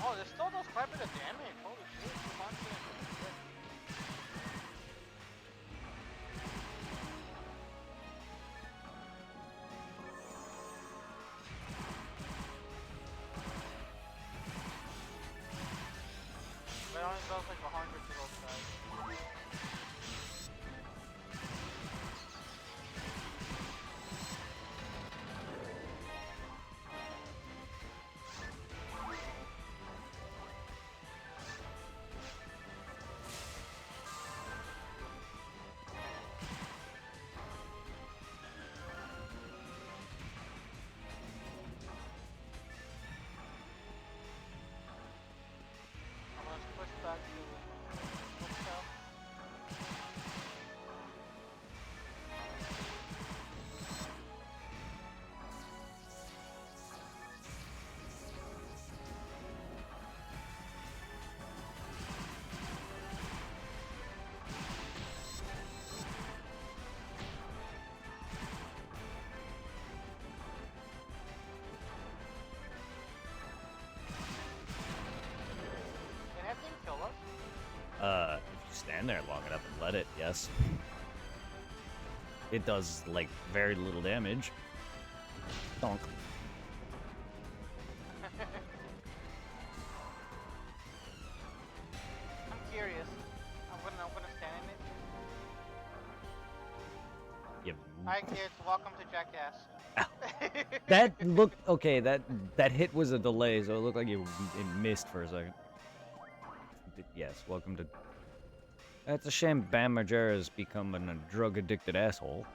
Oh, this still does quite a bit of damage. Holy shit, 200. But it only does like 100 to those guys. I'm gonna push back to hotel. Can that thing kill us? If you stand there long enough and let it, yes. It does, like, very little damage. Donk. I'm curious. I'm gonna stand in it. Yeah. Hi kids, welcome to Jackass. That looked okay. That hit was a delay, so it looked like it missed for a second. Yes, welcome to. That's a shame. Bam Margera's becoming a drug-addicted asshole.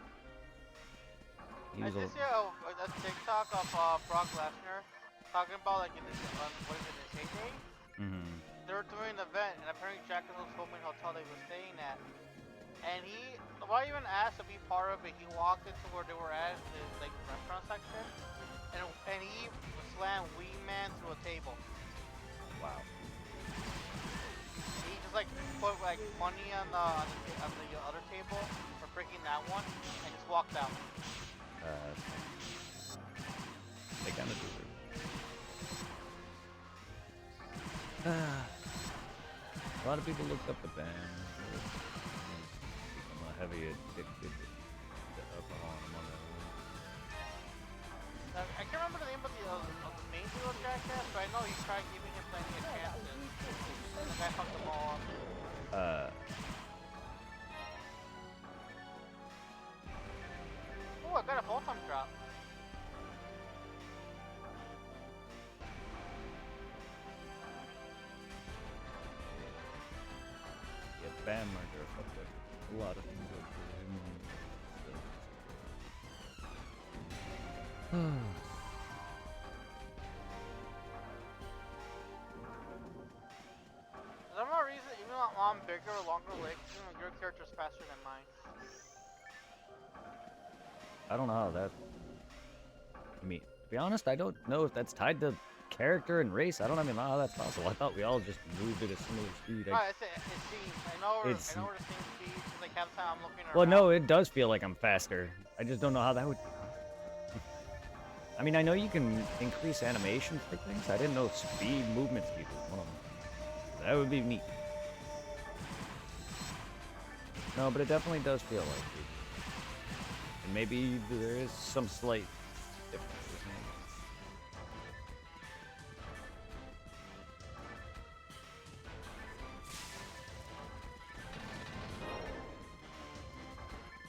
I just saw a TikTok of Brock Lesnar talking about like in his what is it, his heyday? They were doing an event, and apparently Jackass was filming the hotel they were staying at. And he, why even asked to be part of it, he walked into where they were at, the like restaurant section, and he slammed Wee Man through a table. Wow. He just like put like money on the other table for breaking that one, and just walked out. They kind of do it. A lot of people looked up the band. Become a heavy addicted to alcohol and among others. I can't remember the name of the main dude of Jackass, but I know he tried giving him plenty of chances. And the guy fucked them all up. Oh, I got a full-time drop. Yeah, Bam Margera fucked up a lot of things up for him. For some reason, even though I'm bigger or longer legs, your character's faster than mine. I don't know how that. I mean, to be honest, I don't know if that's tied to character and race. I don't even know how that's possible. I thought we all just moved at a similar speed. It seems. I know we're the same speed. It's like half the time I'm looking around. Well, no, it does feel like I'm faster. I just don't know how that would. I mean, I know you can increase animations for things. I didn't know speed, movement speed was one of them. That would be neat. No, but it definitely does feel like it. And maybe there is some slight difference with me.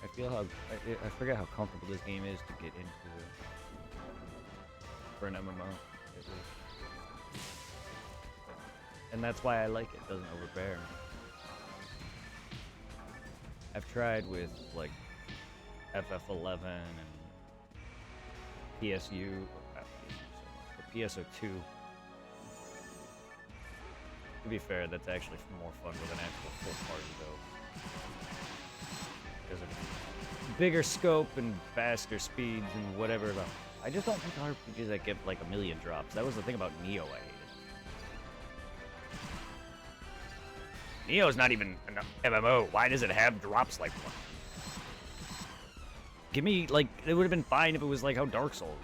I feel how I forget how comfortable this game is to get into for an MMO. And that's why I like it. It doesn't overbear me. I've tried with like FF11 and PSU, not PSU so much, but PSO2. To be fair, that's actually more fun with an actual full party though. Because of bigger scope and faster speeds and whatever. I just don't think RPGs that get like a million drops. That was the thing about Neo I hated. Neo's not even an MMO. Why does it have drops like one? Give me, like, it would have been fine if it was like how Dark Souls.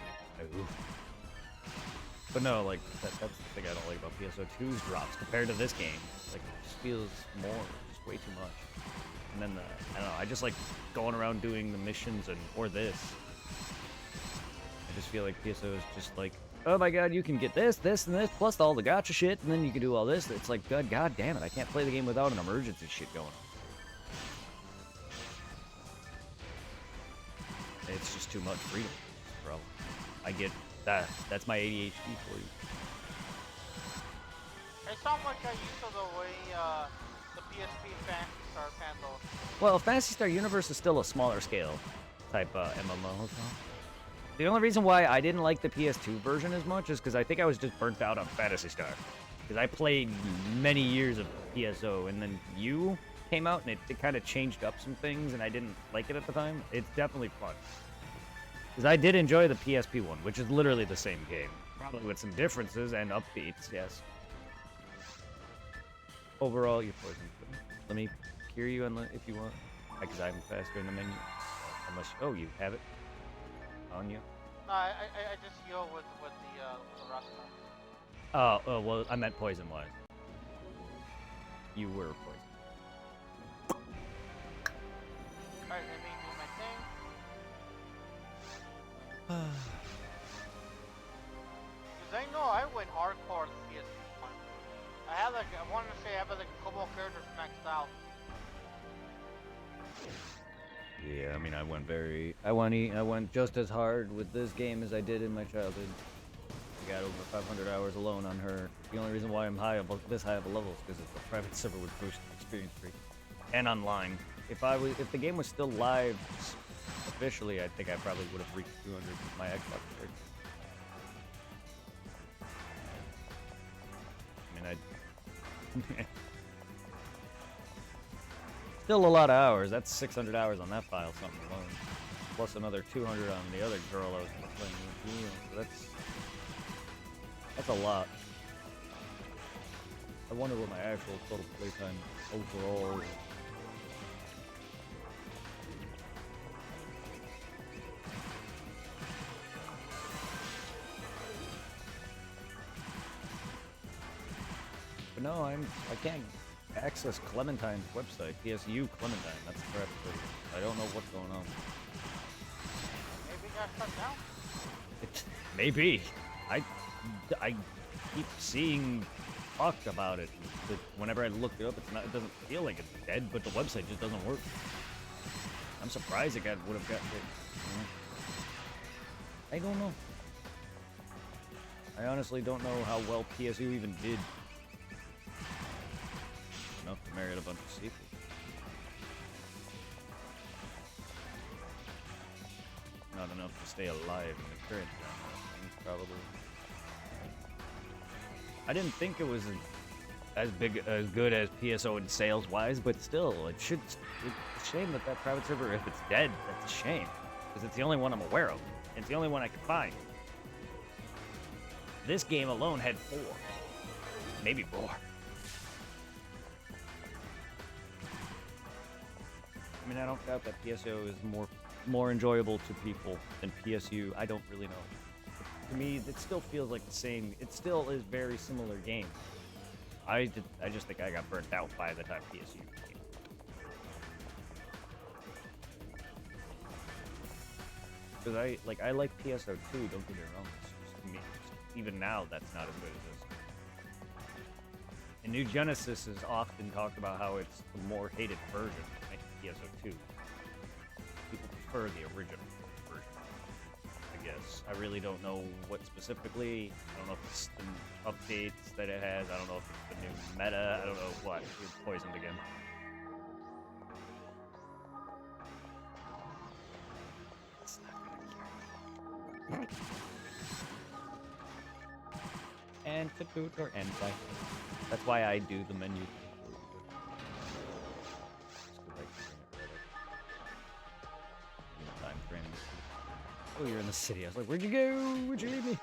But no, like, that's the thing I don't like about PSO2's drops compared to this game. Like, it just feels more, just way too much. And then, I don't know, I just like going around doing the missions or this. I just feel like PSO is just like, oh my god, you can get this, this, and this, plus all the gacha shit, and then you can do all this. It's like, god damn it, I can't play the game without an emergency shit going on. It's just too much freedom, bro. I get that. That's my ADHD for you. It's not much I used to the way the PSP Phantasy Star handle. Well, Phantasy Star Universe is still a smaller scale type MMO. The only reason why I didn't like the PS2 version as much is because I think I was just burnt out on Phantasy Star. Because I played many years of PSO, and then U came out, and it kind of changed up some things, and I didn't like it at the time. It's definitely fun. Because I did enjoy the PSP one, which is literally the same game. Probably with some differences and upbeats, yes. Overall, you're poisoned. Let me cure you if you want. Because I'm faster in the menu. Unless, oh, you have it on you? No, I just heal with the Rasta. Oh, well, I meant poison-wise. You were poisoned. Alright, let me do my thing. Cause I know I went hardcore on the PS1. I had like, I wanted to say I have like a couple of characters maxed out. Yeah, I mean, I went just as hard with this game as I did in my childhood. I got over 500 hours alone on her. The only reason why I'm this high of a level is because it's a private server with boost experience free and online. If the game was still live officially, I think I probably would have reached 200 with my Xbox character. I mean, still a lot of hours. That's 600 hours on that file, something alone. Plus another 200 on the other girl I was playing with. So that's a lot. I wonder what my actual total playtime overall is. But no, I can't access Clementine's website. PSU Clementine, that's crap. I don't know what's going on. Maybe it got shut down? Maybe. I keep seeing talk about it. But whenever I look it up, it doesn't feel like it's dead, but the website just doesn't work. I'm surprised it would have gotten hit. I don't know. I honestly don't know how well PSU even did. Enough to merit a bunch of sequels. Not enough to stay alive in the current genre, probably. I didn't think it was as good as PSO in sales wise, but still, it's a shame that private server, if it's dead, that's a shame. Because it's the only one I'm aware of. And it's the only one I could find. This game alone had 4. Maybe more. I mean, I don't doubt that PSO is more enjoyable to people than PSU. I don't really know. To me, it still feels like the same. It still is very similar game. I just think I got burnt out by the time PSU came. Because I like PSO too. Don't get me wrong. It's just, to me, even now, that's not as good as this. And New Genesis is often talked about how it's the more hated version of PSO2. People prefer the original version, I guess. I really don't know what specifically. I don't know if it's the updates that it has. I don't know if it's the new meta. I don't know what. It's poisoned again. It's not gonna cure me. And to boot or anti. That's why I do the menu. Time frame. Oh, you're in the city. I was like, where'd you go? Where'd you leave me?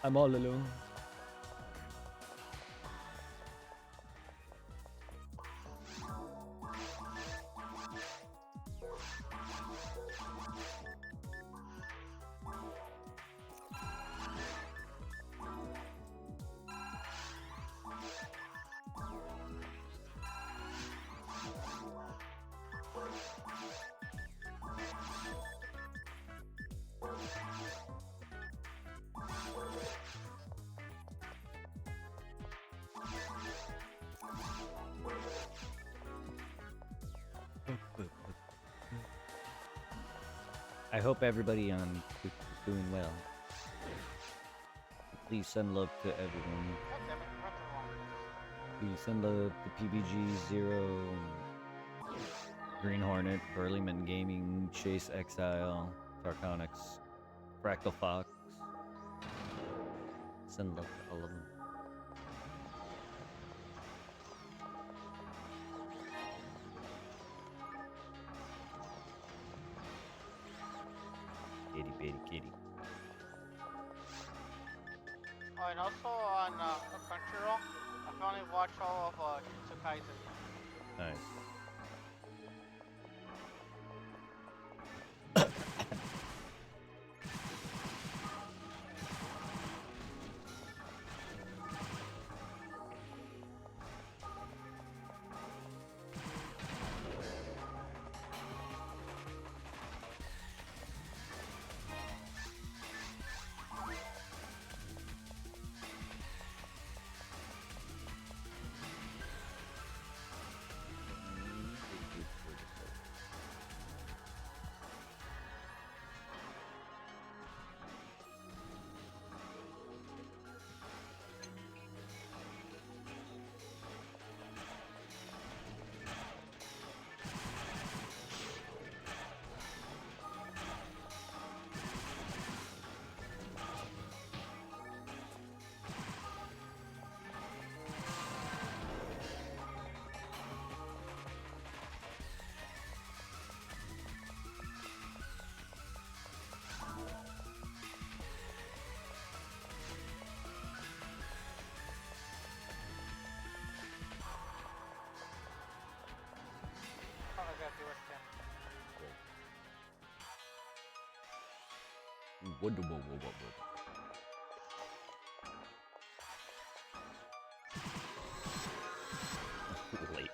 I'm all alone. I hope everybody on Coop is doing well. Please send love to everyone. God damn it, run through wrong. Please send love to PBG Zero, Green Hornet, Burlyman Gaming, Chase Exile, Tarconix, Fractal Fox. Send love to all of them. Kitty bitty kitty. Oh, and also on Crunchyroll, I finally watched all of Jujutsu Kaisen. Nice. Oh, I gotta do it again. Late.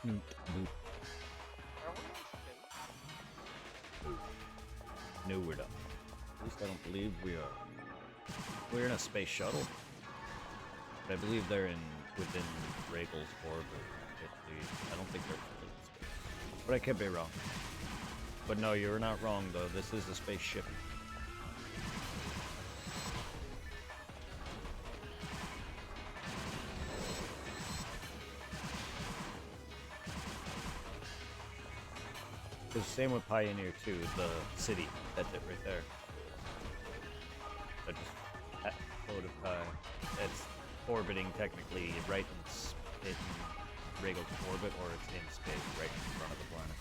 Boop, boop. Are we in space? No, we're not. At least I don't believe we are. We're in a space shuttle. But I believe they're within Regal's orbit. At least. I don't think they're fully in space. But I could be wrong. But no, you're not wrong though. This is a spaceship. It's the same with Pioneer 2, the city. That's it right there. That just load of it's orbiting technically right in Regal's orbit, or it's in space right in front of the planet.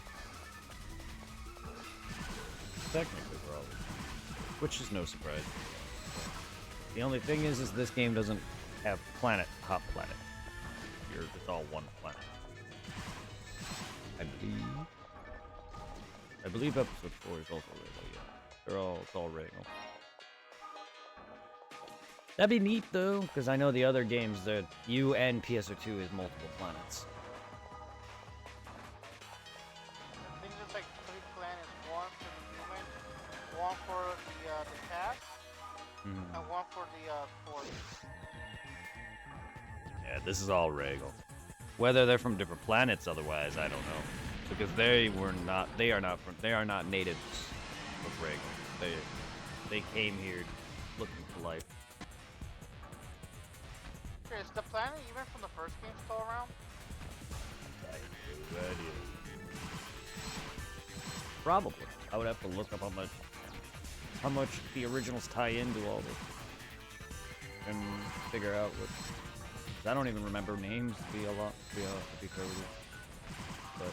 Technically, we're all, which is no surprise. The only thing is this game doesn't have hot planet. It's all one planet. I believe episode 4 is also Regal, yeah. It's all Regal. That'd be neat though, because I know the other games that you and PSO2 is multiple planets. I think there's like 3 planets. One for the human, one for the cat, and one for the forest. Yeah, this is all Regal. Whether they're from different planets, otherwise, I don't know. Because they are not natives of Regal. They came here looking for life. Okay, is the planet even from the first game still around? Probably. I would have to look up how much the originals tie into all this and figure out what 'Cause I don't even remember names to be fair with you. But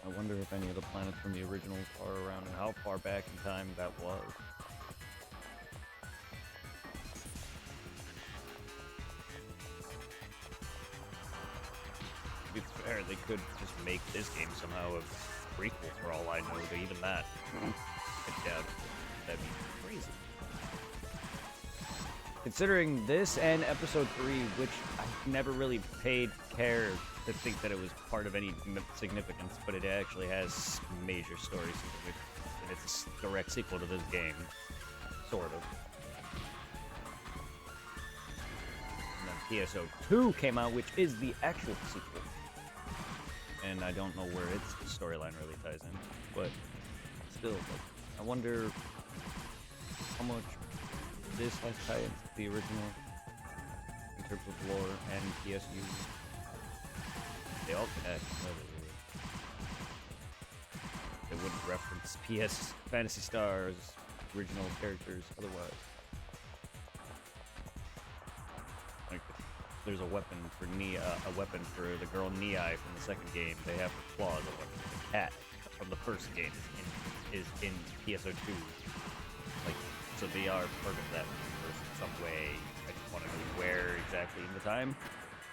I wonder if any of the planets from the originals are around and how far back in time that was. To be fair, they could just make this game somehow a prequel for all I know, but even that, I doubt it. That'd be crazy. Considering this and Episode 3, which I never really paid care to think that it was part of any significance, but it actually has major story significance, and it's a direct sequel to this game, sort of. And then PSO2 came out, which is the actual sequel. And I don't know where its storyline really ties in, but still, like, I wonder how much this has tie into the original in terms of lore and PSU. They all connect. They wouldn't reference PS Phantasy Star's original characters otherwise. Like, there's a weapon for a weapon for the girl Nei from the second game. They have her claws. A weapon for the cat from the first game is in PSO2. Like, so they are part of that universe in some way. I just want to know where exactly in the time.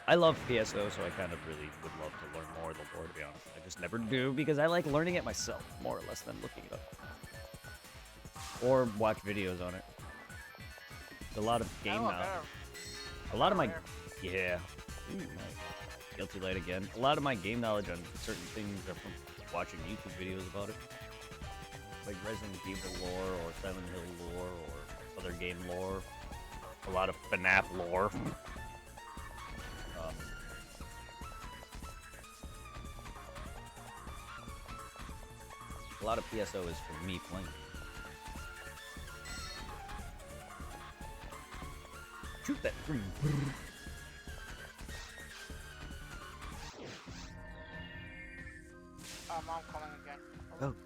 I love PSO, so I kind of really would love to learn more of the lore, to be honest. I just never do, because I like learning it myself, more or less, than looking it up. Or watch videos on it. A lot of game knowledge. A lot of my... Yeah. Ooh, nice. Guilty Light again. A lot of my game knowledge on certain things are from watching YouTube videos about it. Like Resident Evil lore, or Silent Hill lore, or other game lore. A lot of FNAF lore. A lot of PSO is for me playing. Shoot that tree. Mom calling again. Oh. Okay.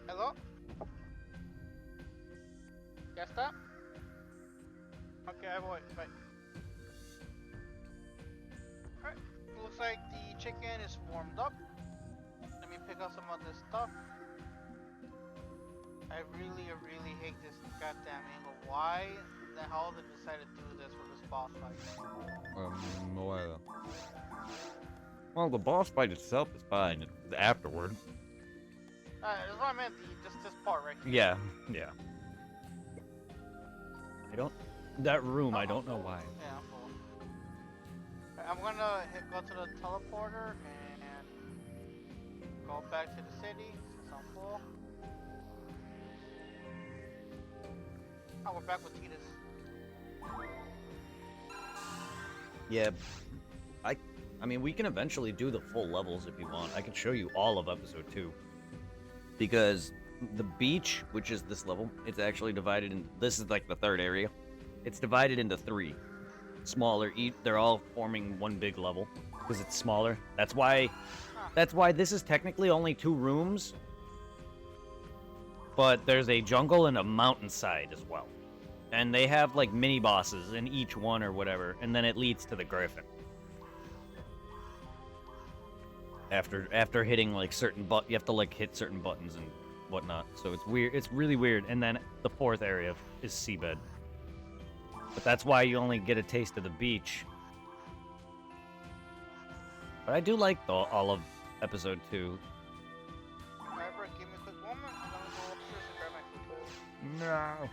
Hello? Ya está? Okay, I will wait. Bye. Alright, looks like the chicken is warmed up. Let me pick up some of this stuff. I really hate this goddamn angle. Why the hell did they decide to do this for this boss fight? Well, the boss fight itself is fine. Afterward. That's what I meant. Just this part right here. Yeah. I don't... That room, I don't know why. Yeah, I'm full. I'm gonna go to the teleporter and go back to the city since I'm full. Oh, we're back with Titus. Yeah. I mean, we can eventually do the full levels if you want. I can show you all of Episode 2. Because the beach, which is this level, it's actually divided in... This is like the third area. It's divided into 3. Smaller. They're all forming one big level. Because it's smaller. That's why this is technically only 2 rooms. But there's a jungle and a mountainside as well. And they have like mini bosses in each one or whatever. And then it leads to the Griffin. After hitting like certain you have to like hit certain buttons and whatnot. So it's weird. It's really weird. And then the 4th area is Seabed. But that's why you only get a taste of the beach. But I do like all of Episode 2. However, give me a quick moment. I'm gonna go upstairs and grab my controller. No.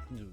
Hello.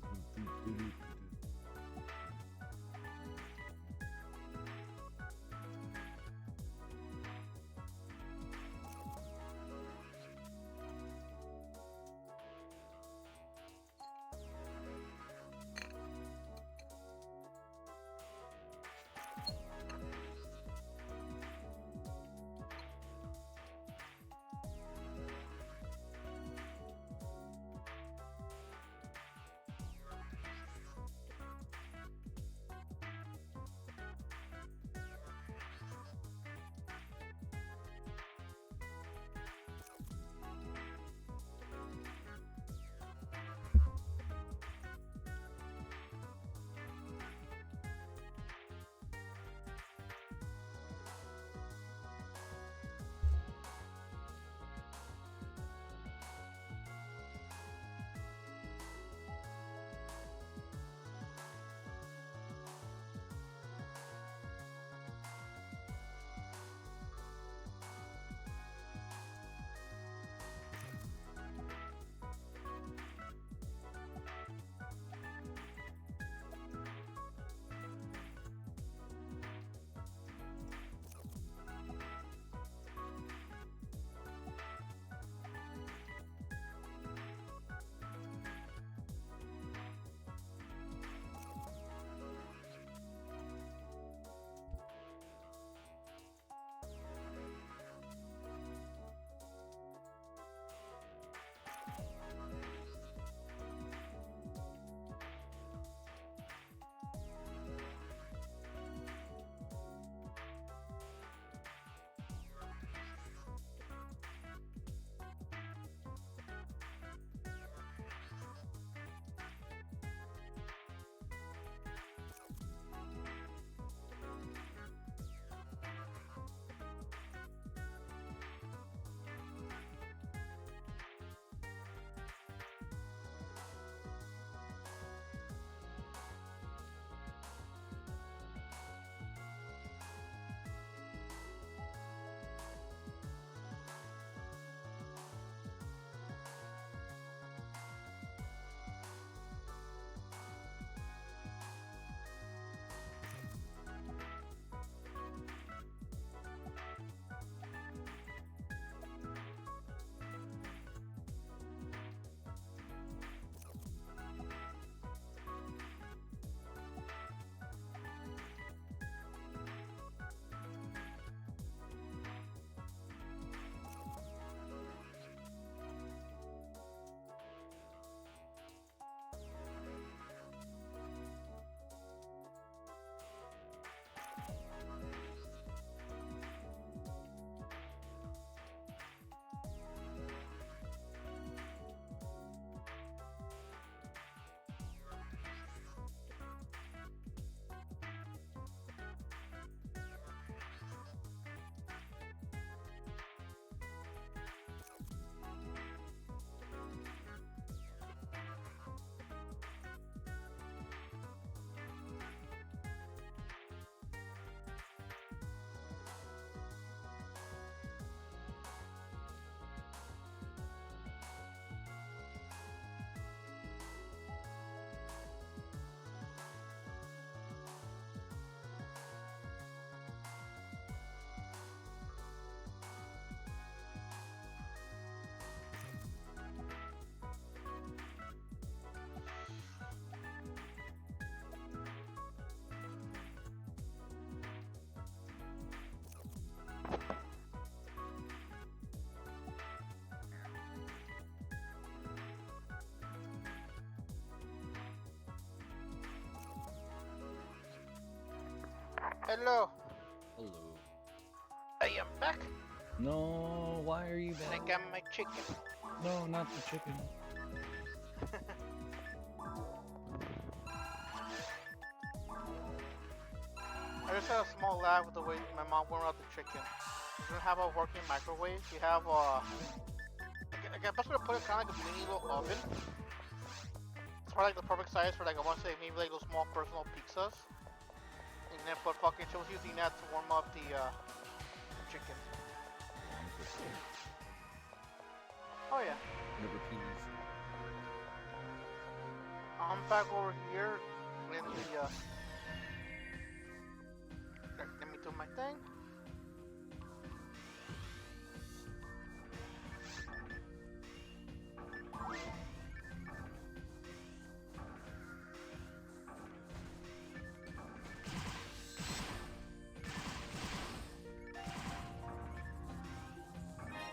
Hello. I am back. No, why are you And I back? got my chicken. No, not the chicken. I just had a small lag with the way my mom warmed up the chicken. She doesn't have a working microwave. She have I guess I'm gonna put it kind of like a mini little oven. It's probably like the perfect size for like I want to say maybe like those small personal pizzas. And then put fucking she was using that to warm up the chicken. Oh yeah. Liver peas. I'm back over here in the, let me do my thing.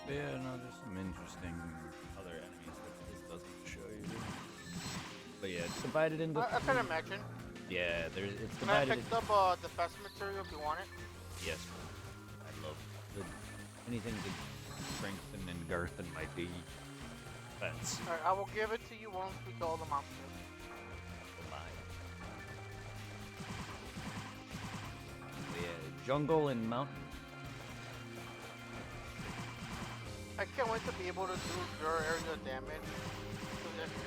Yeah, no, there's some interesting other enemies that this doesn't show you. But yeah, it's divided into. I can imagine. Yeah, it's And I divided. picked up the best material if you want it. Yes, I love anything to strengthen and girthen my defense. Alright, I will give it to you once we kill all the monsters. Yeah, jungle and mountain. I can't wait to be able to do your area damage.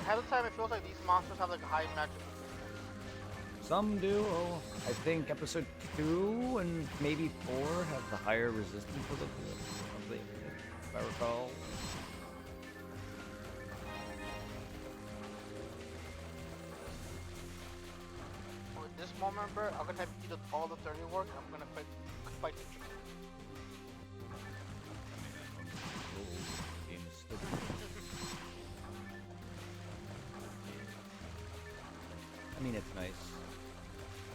Ahead of time, it feels like these monsters have like a high magic resistance. Some do. Oh, I think episode 2 and maybe 4 have the higher resistance of the if I recall. At this moment, bro, I'm gonna have you do all the dirty work. And I'm gonna fight the chicken. I mean, it's nice.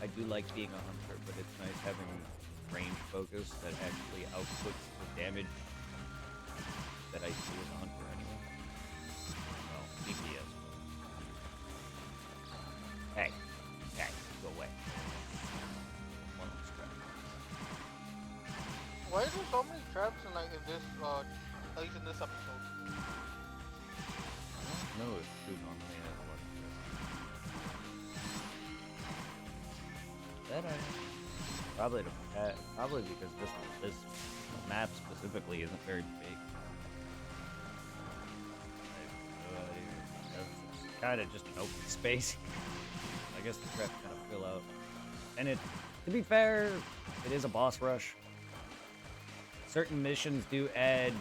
I do like being a hunter, but it's nice having range focus that actually outputs the damage that I see as a hunter anyway. Well, DPS. Hey, go away. One of these traps. Why is there so many traps in like in this at least in this episode? No, it's too normally has a lot of traps. That probably because this map specifically isn't very big. It's kind of just an open space. I guess the traps kind of fill out. And to be fair, it is a boss rush. Certain missions do add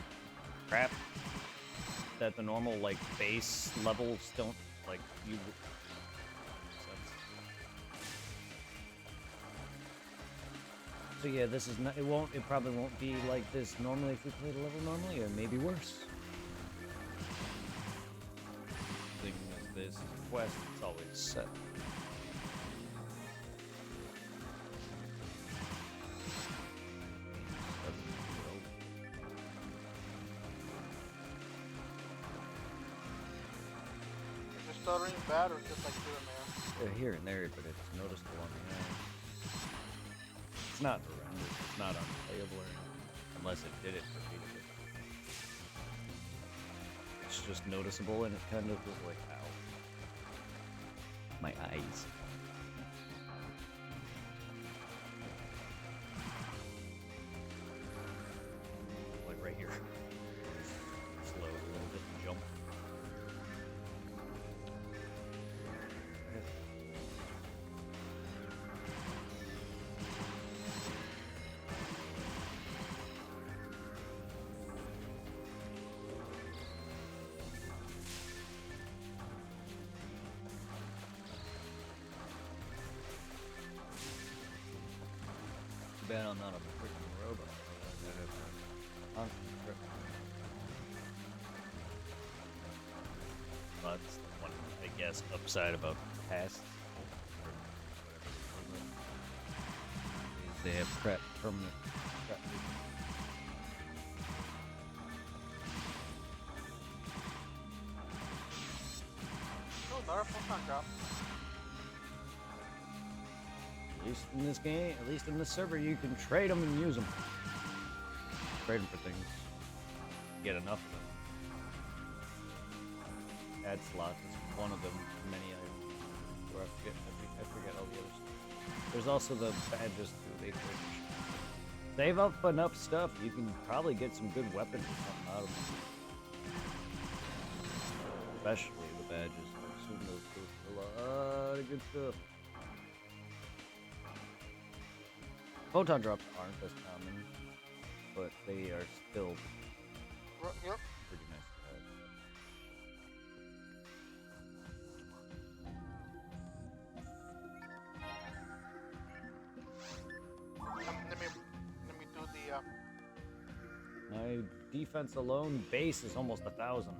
crap that the normal like base levels don't like you. So yeah, this is not. It probably won't be like this normally if we play the level normally, or maybe worse. Thing is, this quest it's always set. Is it stuttering bad or just like here and there? Here and there, but it's noticeable on the end. It's not horrendous. It's not unplayable or anything, unless it did it repeatedly. It's just noticeable, and it kind of was like, ow. My eyes. Like right here. Slow a little bit and jump. Bet I'm not a freaking robot. Well, that's the one, I guess, upside about tasks. They have prep permanent prep. Oh, another photon drop. At least in this game, at least in this server, you can trade them and use them. Trade them for things. Get enough of them. Add slots is one of them. Many items. Or I forget all the others. There's also the badges too. They save up enough stuff. You can probably get some good weapons or something out of them. Especially the badges. I assume those do a lot of good stuff. Photon drops aren't as common, but they are still Yep. pretty nice to have. defense alone, base is almost 1,000.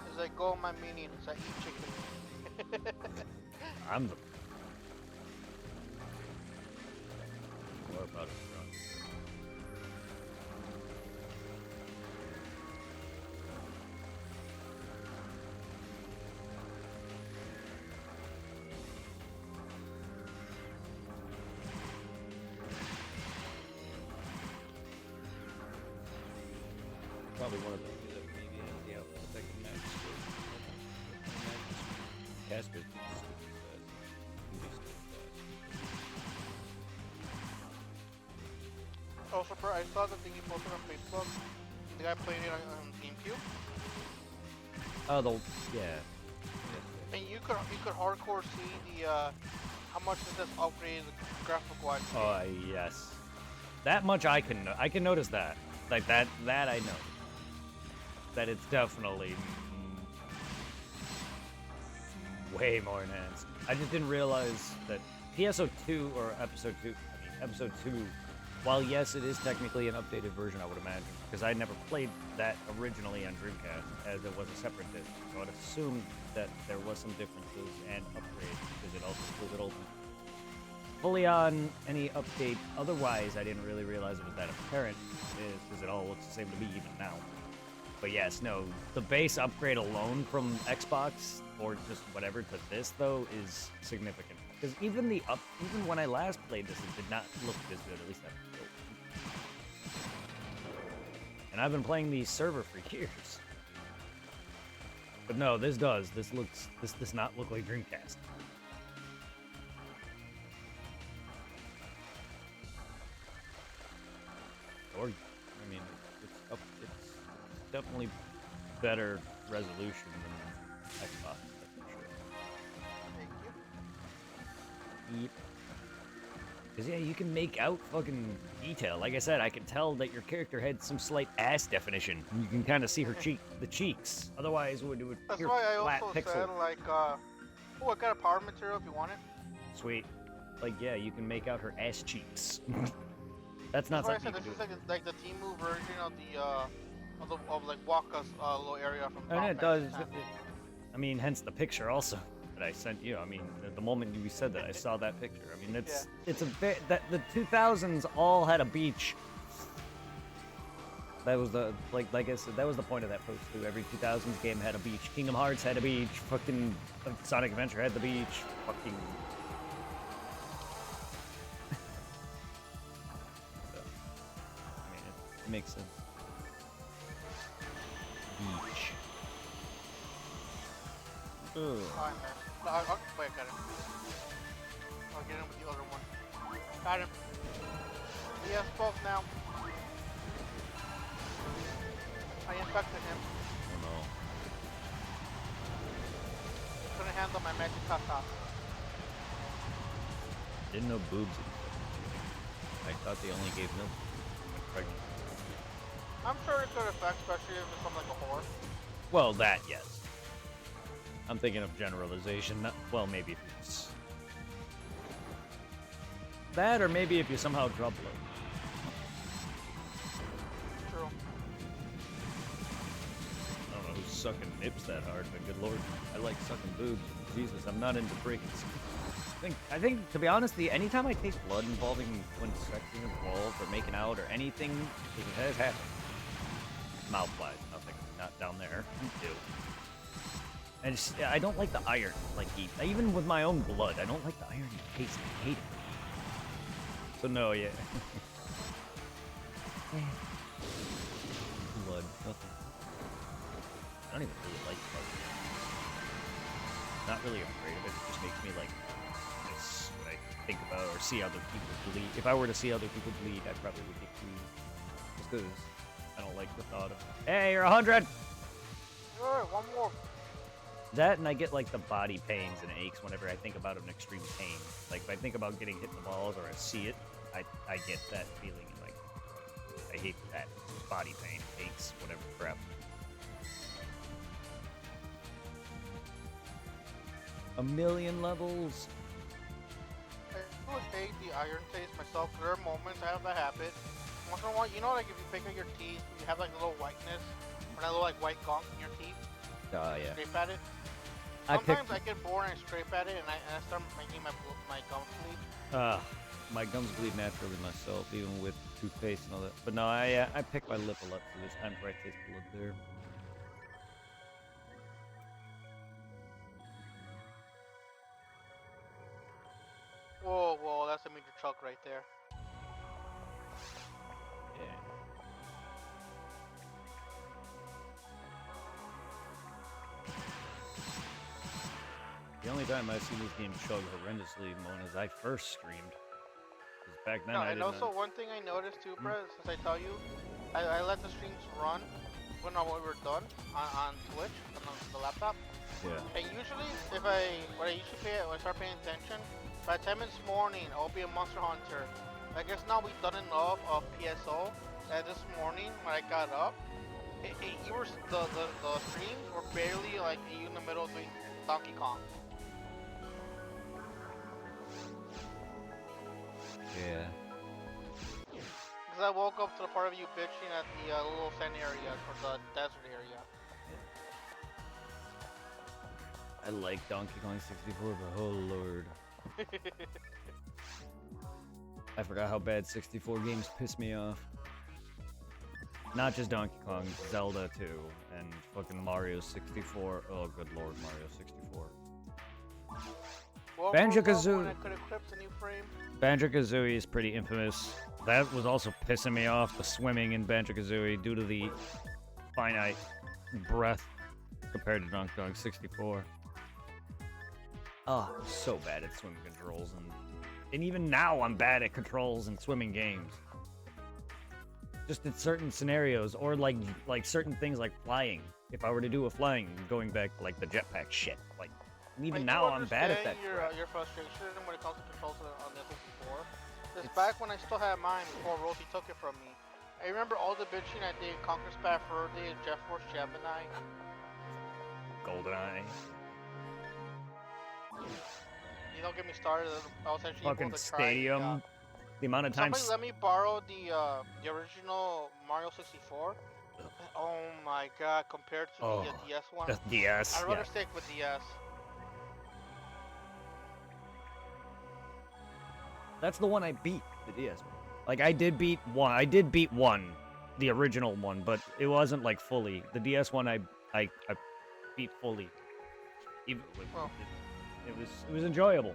As I go on my minions, I eat chicken. I'm the... What about it? Probably one of the maybe the outfit that can match Casper's Also, bro, I saw the thing you posted on Facebook. The guy playing it on GameCube. Oh, yeah. And you could hardcore see the how much it does upgrade graphic wise. Oh yes, that much I can notice that. Like that I know. That it's definitely way more enhanced. I just didn't realize that PSO2 or Episode 2. I mean Episode 2. While yes, it is technically an updated version, I would imagine, because I never played that originally on Dreamcast, as it was a separate disc. So I'd assume that there was some differences and upgrades, because it also included fully on any update. Otherwise, I didn't really realize it was that apparent, because it all looks the same to me even now. But yes, no, the base upgrade alone from Xbox or just whatever to this though is significant. Because even when I last played this, it did not look this good. At least that. And I've been playing the server for years. But no, this does. This does not look like Dreamcast. Or, I mean, it's definitely better resolution than Xbox, that's for sure. Thank you. Yep. Because, yeah, you can make out fucking detail. Like I said, I can tell that your character had some slight ass definition. You can kind of see her the cheeks. Otherwise, it would That's appear why I flat also pixel. said, like, oh, I got a power material if you want it. Sweet. Like, yeah, you can make out her ass cheeks. That's not That's why something I said this is like the Temu version of the like Waka's little area from. And it does. I mean, hence the picture also that I sent you. I mean, the moment you said that, I saw that picture. I mean, it's a bit that the 2000s all had a beach. That was the like I said, that was the point of that post too. Every 2000s game had a beach. Kingdom Hearts had a beach. Fucking Sonic Adventure had the beach. Fucking. It makes sense. Beach. Ugh. Fine, man. No, wait, I got him. I'll get him with the other one. Got him. He has both now. I infected him. Oh no. Couldn't handle my magic tata. Didn't know boobs existed. I thought they only gave milk when pregnant. I'm sure it could affect, especially if it's something like a whore. Well, that, yes. I'm thinking of generalization. Not, well, maybe if it's... that, or maybe if you somehow drop low. True. I don't know who's sucking nips that hard, but good lord. I like sucking boobs. Jesus, I'm not into breaking skin. I think, to be honest, anytime I taste blood involving when sex is involved or making out or anything, it has happened. Mouth-wise, nothing. Not down there. Ew. And I don't like the iron, like even with my own blood, I don't like the iron taste. I hate it. So no, yeah. Blood, nothing. I don't even really like blood. Not really afraid of it. It just makes me like this when I think about or see other people bleed. If I were to see other people bleed, I probably would get too. Just because I don't like the thought of. Hey, you're 100. Alright, one more. That and I get like the body pains and aches whenever I think about an extreme pain. Like if I think about getting hit in the balls or I see it, I get that feeling and like I hate that body pain, aches, whatever crap. 1,000,000 levels. I would hate the iron taste myself. There are moments I have that habit. Once in a while, you know, like if you pick up your teeth, you have like a little whiteness, or that little like white gunk in your teeth. Oh yeah. Scrape at it. Sometimes I get bored and I scrape at it, and I start making my gums bleed. My gums bleed naturally myself, even with toothpaste and all that. But no, I pick my lip a lot, so there's times where I taste blood there. Whoa, whoa, that's a major chuck right there. Yeah. The only time I've seen this game chug horrendously, Mona, is I first streamed. Because back then I and didn't also one thing I noticed too, bro, since I tell you, I let the streams run when we were done on Twitch, on the laptop. Yeah. And usually, when I start paying attention, by the time it's morning, I'll be a Monster Hunter. I guess now we've done enough of PSO that this morning when I got up, the streams were barely like you in the middle doing Donkey Kong. Yeah. Because I woke up to the part of you bitching at the little sand area or the desert area. I like Donkey Kong 64, but oh lord. I forgot how bad 64 games piss me off. Not just Donkey Kong, Zelda too, and fucking Mario 64. Oh good lord, Mario 64. Banjo-Kazooie. Banjo-Kazooie is pretty infamous. That was also pissing me off, the swimming in Banjo-Kazooie, due to the finite breath compared to Donkey Kong 64. Oh, I'm so bad at swimming controls, and even now I'm bad at controls in swimming games. Just in certain scenarios, or like certain things like flying. If I were to do a flying, going back to like the jetpack shit, like even now I'm bad at that. Your frustration when it comes to controls on the 64. It's back when I still had mine before Rosie took it from me. I remember all the bitching I did, Conquer Spat Furdy, Jet Force Gemini. GoldenEye. You don't get me started. I was actually fucking able to Stadium. Try, the amount of times. Somebody let me borrow the original Mario 64. Oh my god! Compared to the DS one. The DS. I'd rather stick with DS. That's the one I beat. The DS one. Like I did beat one. I did beat one, the original one, but it wasn't like fully. The DS one I beat fully. Even with, it was enjoyable.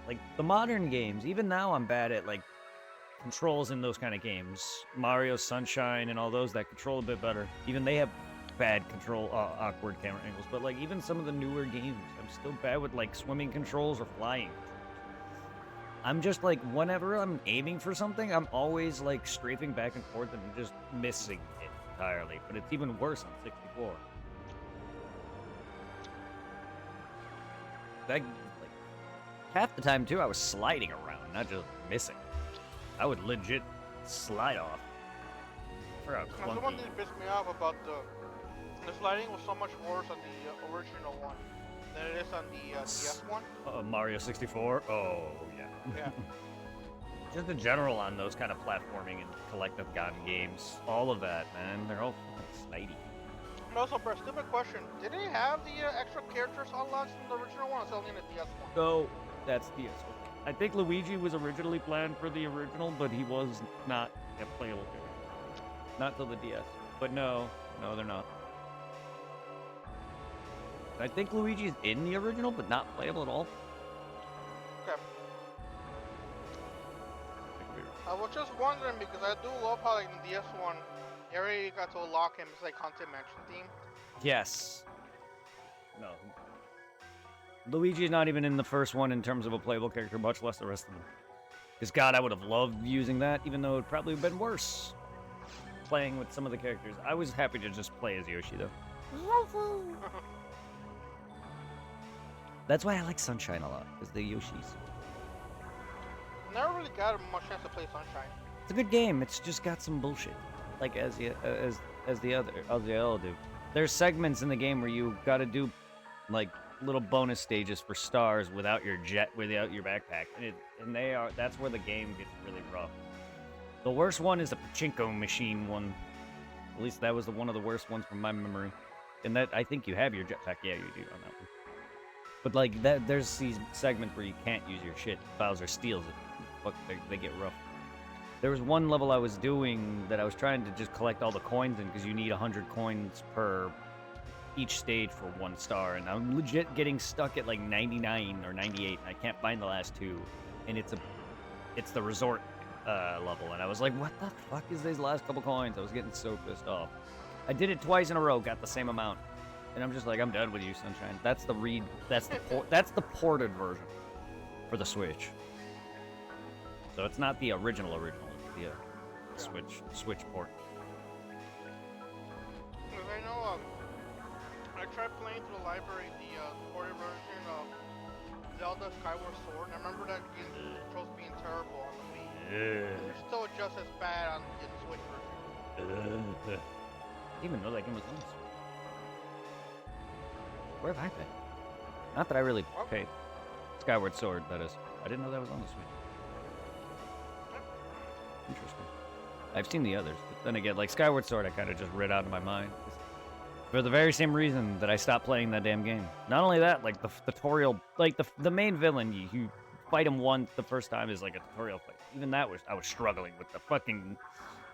Like the modern games, even now I'm bad at like controls in those kind of games. Mario Sunshine and all those that control a bit better. Even they have bad control, awkward camera angles. But like even some of the newer games, I'm still bad with like swimming controls or flying controls. I'm just like, whenever I'm aiming for something, I'm always like strafing back and forth and just missing it entirely. But it's even worse on 64. That, like, half the time too, I was sliding around, not just missing. I would legit slide off. The one that pissed me off about the sliding was so much worse on the original one than it is on the DS one. Mario 64? Oh, yeah. Yeah. Just in general on those kind of platforming and collective gotten games. All of that, man. They're all fucking slidey. And also, bro, stupid question. Did they have the extra characters unlocked in the original one, or is it only in the DS one? No, that's DS one. I think Luigi was originally planned for the original, but he was not a playable character. Not till the DS. But no, they're not. I think Luigi's in the original, but not playable at all. Okay. I was just wondering because I do love how like in the DS one, you already got to unlock him. It's like Haunted Mansion theme. Yes. No. Luigi's not even in the first one in terms of a playable character, much less the rest of them. Because God, I would have loved using that, even though it would probably have been worse playing with some of the characters. I was happy to just play as Yoshi, though. That's why I like Sunshine a lot, because the Yoshis. Never really got much chance to play Sunshine. It's a good game. It's just got some bullshit, like as the other do. There's segments in the game where you got to do like little bonus stages for stars without your without your backpack, and that's where the game gets really rough. The worst one is the pachinko machine one. At least that was one of the worst ones from my memory. And that I think you have your jetpack. Yeah, you do on that one. But like that, there's these segments where you can't use your shit. Bowser steals it. Fuck, they get rough. There was one level I was doing that I was trying to just collect all the coins in because you need 100 coins per each stage for 1 star, and I'm legit getting stuck at like 99 or 98, and I can't find the last 2, and it's the resort level, and I was like, what the fuck is these last couple coins? I was getting so pissed off. I did it twice in a row, got the same amount, and I'm just like, I'm done with you, Sunshine. That's the ported version for the Switch. So it's not the original, it's the Switch port. I know, I tried playing through the library the ported version of Zelda Skyward Sword, and I remember that game controls being terrible on the Wii. Yeah. They're still just as bad on the Switch version. I didn't even know that game was on the Switch. Where have I been? Not that I really paid. Skyward Sword, that is. I didn't know that was on the Switch. Interesting. I've seen the others, but then again, like Skyward Sword, I kind of just read out of my mind. For the very same reason that I stopped playing that damn game. Not only that, like the tutorial, like the main villain, you fight him once the first time is like a tutorial fight. Even that I was struggling with the fucking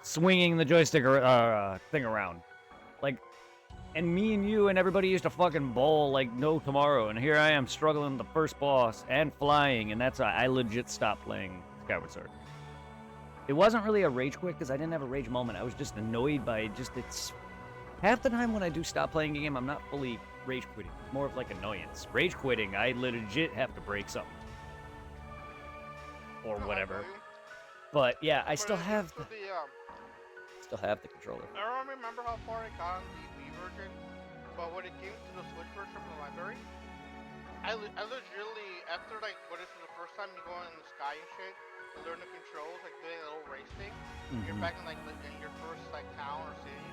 swinging the joystick thing around. Like, and me and you and everybody used to fucking bowl like no tomorrow, and here I am struggling with the first boss and flying, and that's why I legit stopped playing Skyward Sword. It wasn't really a rage quit because I didn't have a rage moment. I was just annoyed by it's. Half the time when I do stop playing a game, I'm not fully rage quitting. It's more of like annoyance. Rage quitting, I legit have to break something. Or whatever. But yeah, I still have the controller. I don't remember how far I got on the Wii version, but when it came to the Switch version from the library, I legitimately, after like, what is it, the first time you go in the sky and shit, and learn the controls, like doing a little race thing, you're back in like in your first like town or city,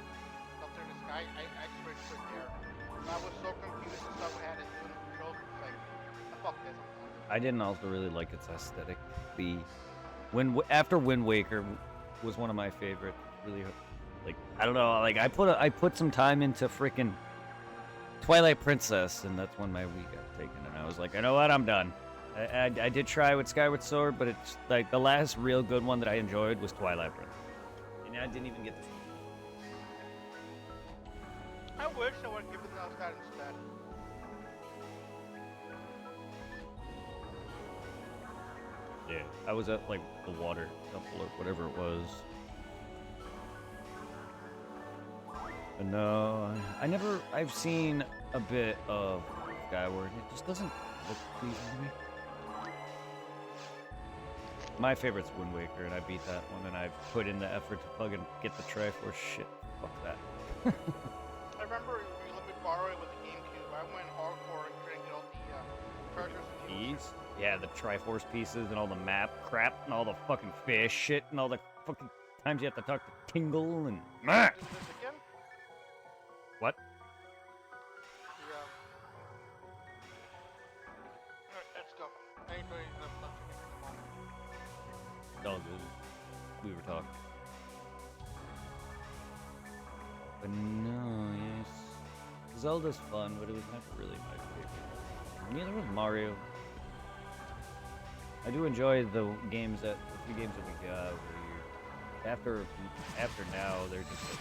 up there in the sky, I switched quit there. And I was so confused and stuff I had to do in the controls, it's like, fuck this. I didn't also really like its aesthetic. After Wind Waker was one of my favorite. Really, like, I don't know, like I put some time into freaking Twilight Princess, and that's when my Wii got taken, and I was like, you know what, I'm done. I did try with Skyward Sword, but it's like the last real good one that I enjoyed was Twilight Princess, and I didn't even get to. I wish I would have given us that instead. Yeah, I was at like the water temple or whatever it was. But no, I've seen a bit of Skyward. It just doesn't look pleasing to me. My favorite's Wind Waker, and I beat that one, and I've put in the effort to fucking get the Triforce shit. Fuck that. I remember you let me borrow it with the GameCube. I went hardcore and trying to get all the treasures and These? Yeah, the Triforce pieces and all the map crap and all the fucking fish shit and all the fucking times you have to talk to Tingle and... Do this again? What? Yeah. Alright, let's go. Anybody left It's all good. We were talking. But no, yes. Zelda's fun, but it was never really my favorite. Neither was Mario. I do enjoy the few games that we got where you, after now, they're just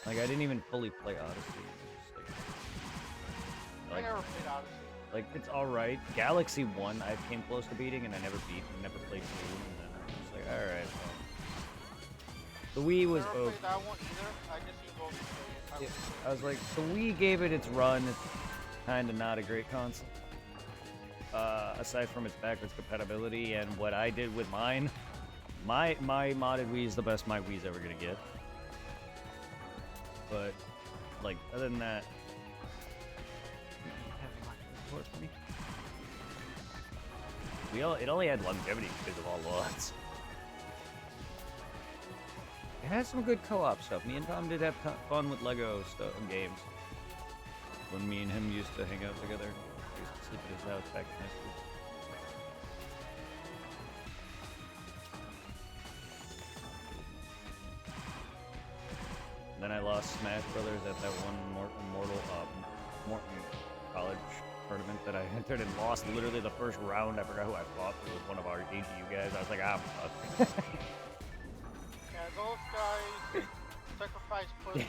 like I didn't even fully play Odyssey. I never played Odyssey. Like, it's alright. Galaxy 1, I came close to beating, and I never played 2, and then I'm just like, alright, well. The Wii was never played that one either. I just used both to play it. I was like, the Wii gave it its run. It's kind of not a great console. Aside from its backwards compatibility and what I did with mine, my modded Wii is the best my Wii's ever gonna get. But, like, other than that, it only had longevity because of all lots. It has some good co-op stuff. Me and Tom did have fun with Lego stuff and games. When me and him used to hang out together. We used to sleep at his house back in high school. And then I lost Smash Brothers at that one Morton College tournament that I entered and lost literally the first round. I forgot who I fought. It was one of our AGU guys. I was like, I'm fucked. Yeah, those guys sacrifice pussy.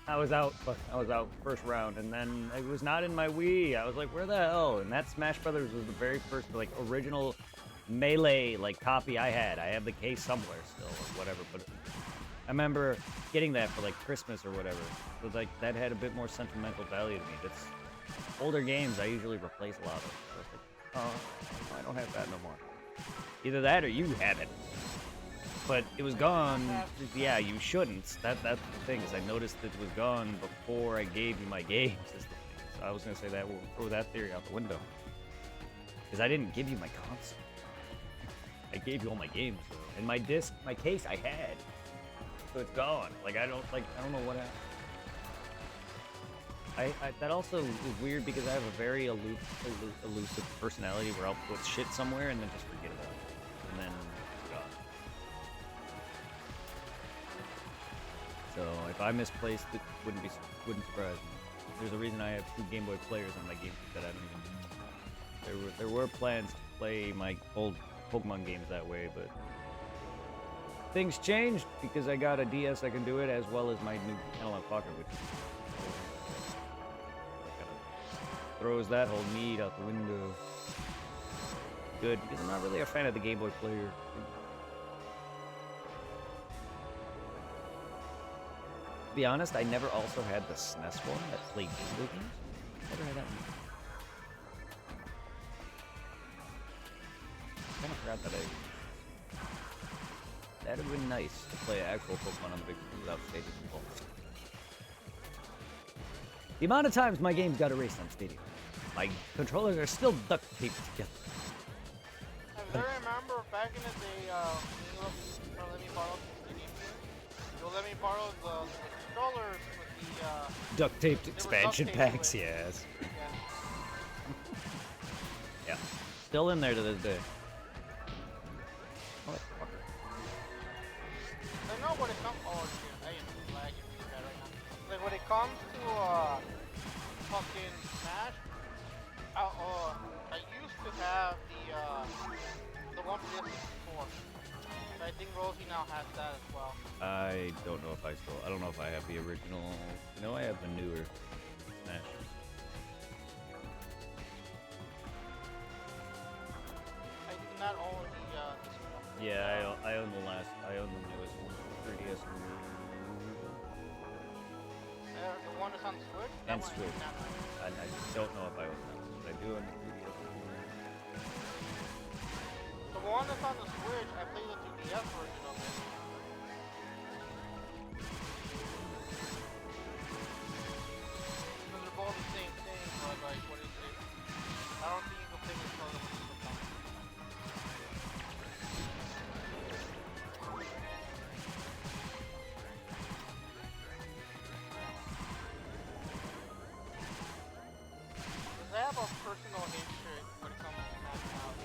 I was out first round, and then it was not in my Wii. I was like, where the hell? And that Smash Brothers was the very first like original Melee like copy I had. I have the case somewhere still or whatever, but I remember getting that for like Christmas or whatever. So like that had a bit more sentimental value to me. That's older games I usually replace a lot of. So it's like, oh, I don't have that no more. Either that or you have it. But it was gone. Yeah, you shouldn't. That's the thing, is I noticed it was gone before I gave you my games. Is the thing. So I was gonna say that we'll throw that theory out the window. Because I didn't give you my console. I gave you all my games. And my disc, my case I had. So it's gone. Like I don't know what happened. That also is weird because I have a very elusive personality where I'll put shit somewhere and then just forget about it. And then it's gone. So if I misplaced it, wouldn't surprise me. There's a reason I have 2 Game Boy players on my game that I don't even know. There were plans to play my old Pokemon games that way, but things changed because I got a DS I can do it, as well as my new Analog Pocket, which throws that whole need out the window. Good, because I'm not really a fan of the Game Boy player. To be honest, I never also had the SNES one that played Game Boy games. Never had that one. I kind of forgot that that'd have been nice to play actual Pokemon on the big screen without Stadium involved. The amount of times my games got erased on Stadium. My controllers are still duct taped together. I remember back in the day, you let me borrow the Stadium. You'll let me borrow the controllers with the duct taped expansion packs, yes. Yeah. Yeah. Still in there to this day. Motherfucker. I know when it comes. Oh shit! I am lagging really bad right now. Like when it comes to fucking Smash, I used to have the one for the N64. I think Rosie now has that as well. I don't know if I don't know if I have the original. No, I have the newer Smash. I do not own the Yeah, I own the newest one, 3DS the one that's on the Switch? and Switch. I don't know if I own that one, but I do own the 3DS. The one that's on the Switch, I played the 2DS version of it. Because they're both the same thing, but like, what is it? I don't think you can play this one. I have a personal hatred when it comes to Smash Mouth.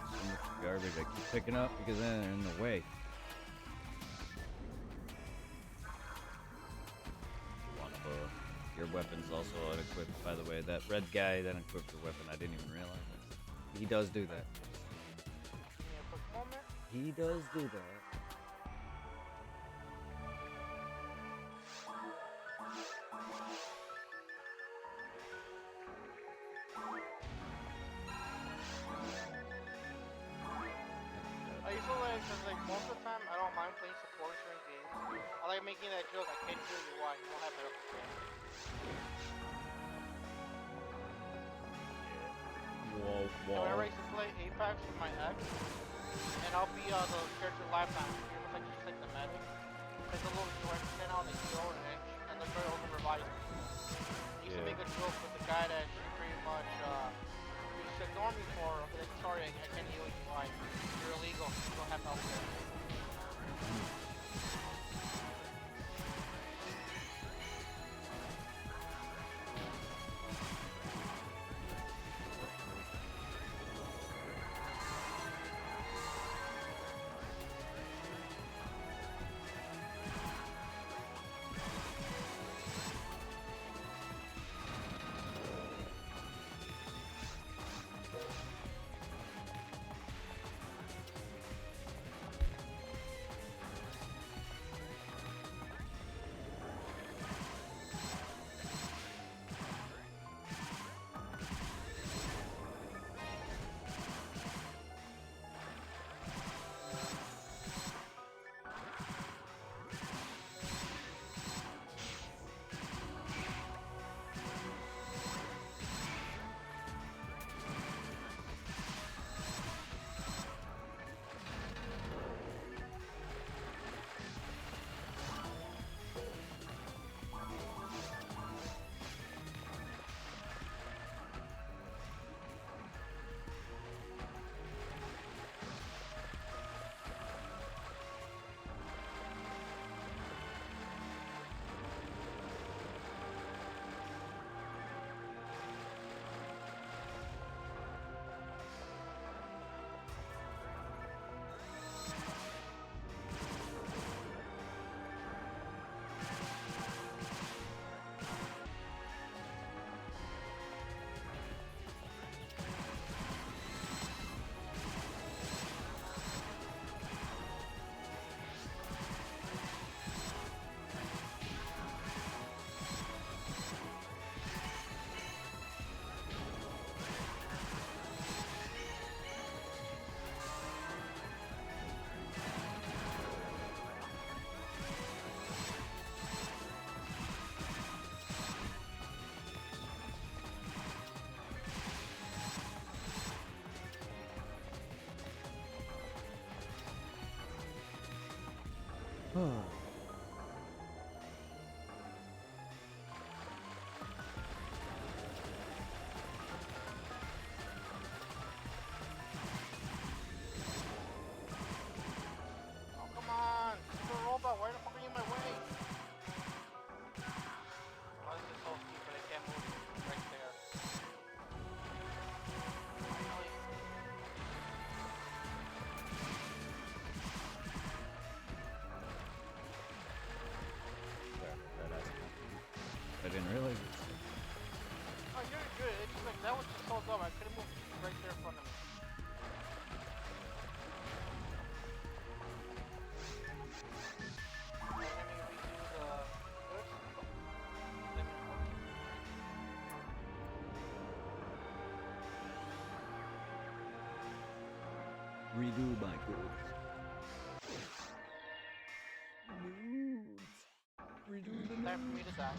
So much garbage I keep picking up because they're in the way. Your weapon's also unequipped, by the way. That red guy that equipped your weapon, I didn't even realize that. He does do that. He does do that. I used to like, cause like most of the time I don't mind playing support certain games. I like making that joke. I can't hear you. Why? You don't have medical care. Whoa. Whenever I used to play Apex with my ex, and I'll be the character lifetime. It's like just like the medic. There's a little direction on the heal and the girl who revives me. I used to make a joke with the guy that she pretty much used to ignore me for Redo my goods. Redo the Time for me to die.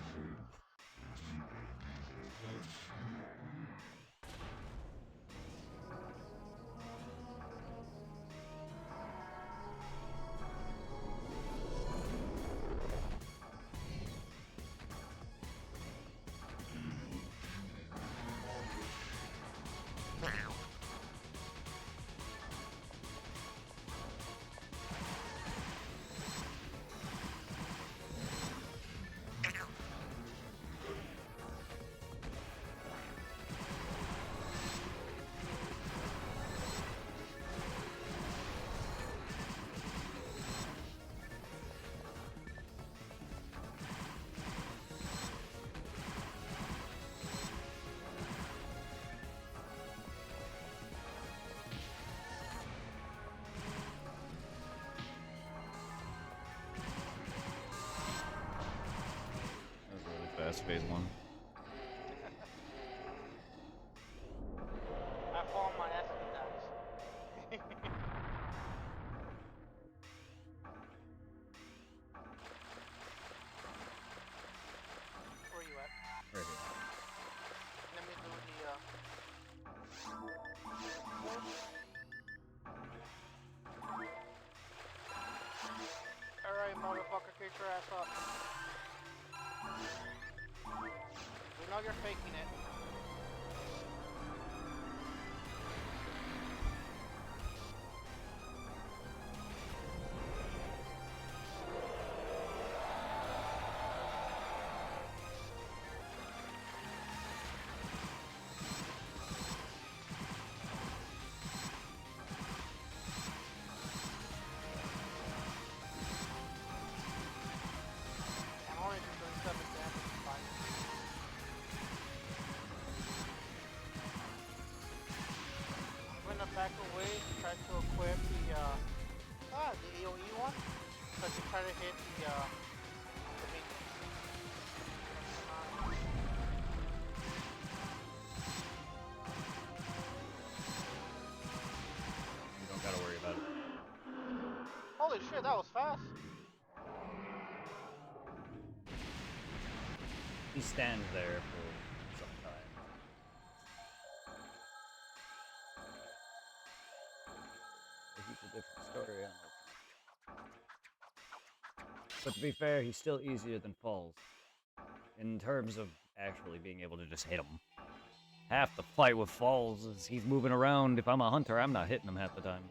Fast phase one. I fall on my ass and he dies. Where you at? Right here. Let me do the Alright, motherfucker, get your ass up. We know you're faking it. I'm only doing 7 damage, fine. I'm gonna back away to try to equip the AoE one, so I can try to hit the minions. You don't gotta worry about it. Holy shit, that was fast! He stands there for some time. He's a different story on Ultimate. But to be fair, he's still easier than Falls. In terms of actually being able to just hit him. Half the fight with Falls is he's moving around. If I'm a hunter, I'm not hitting him half the time.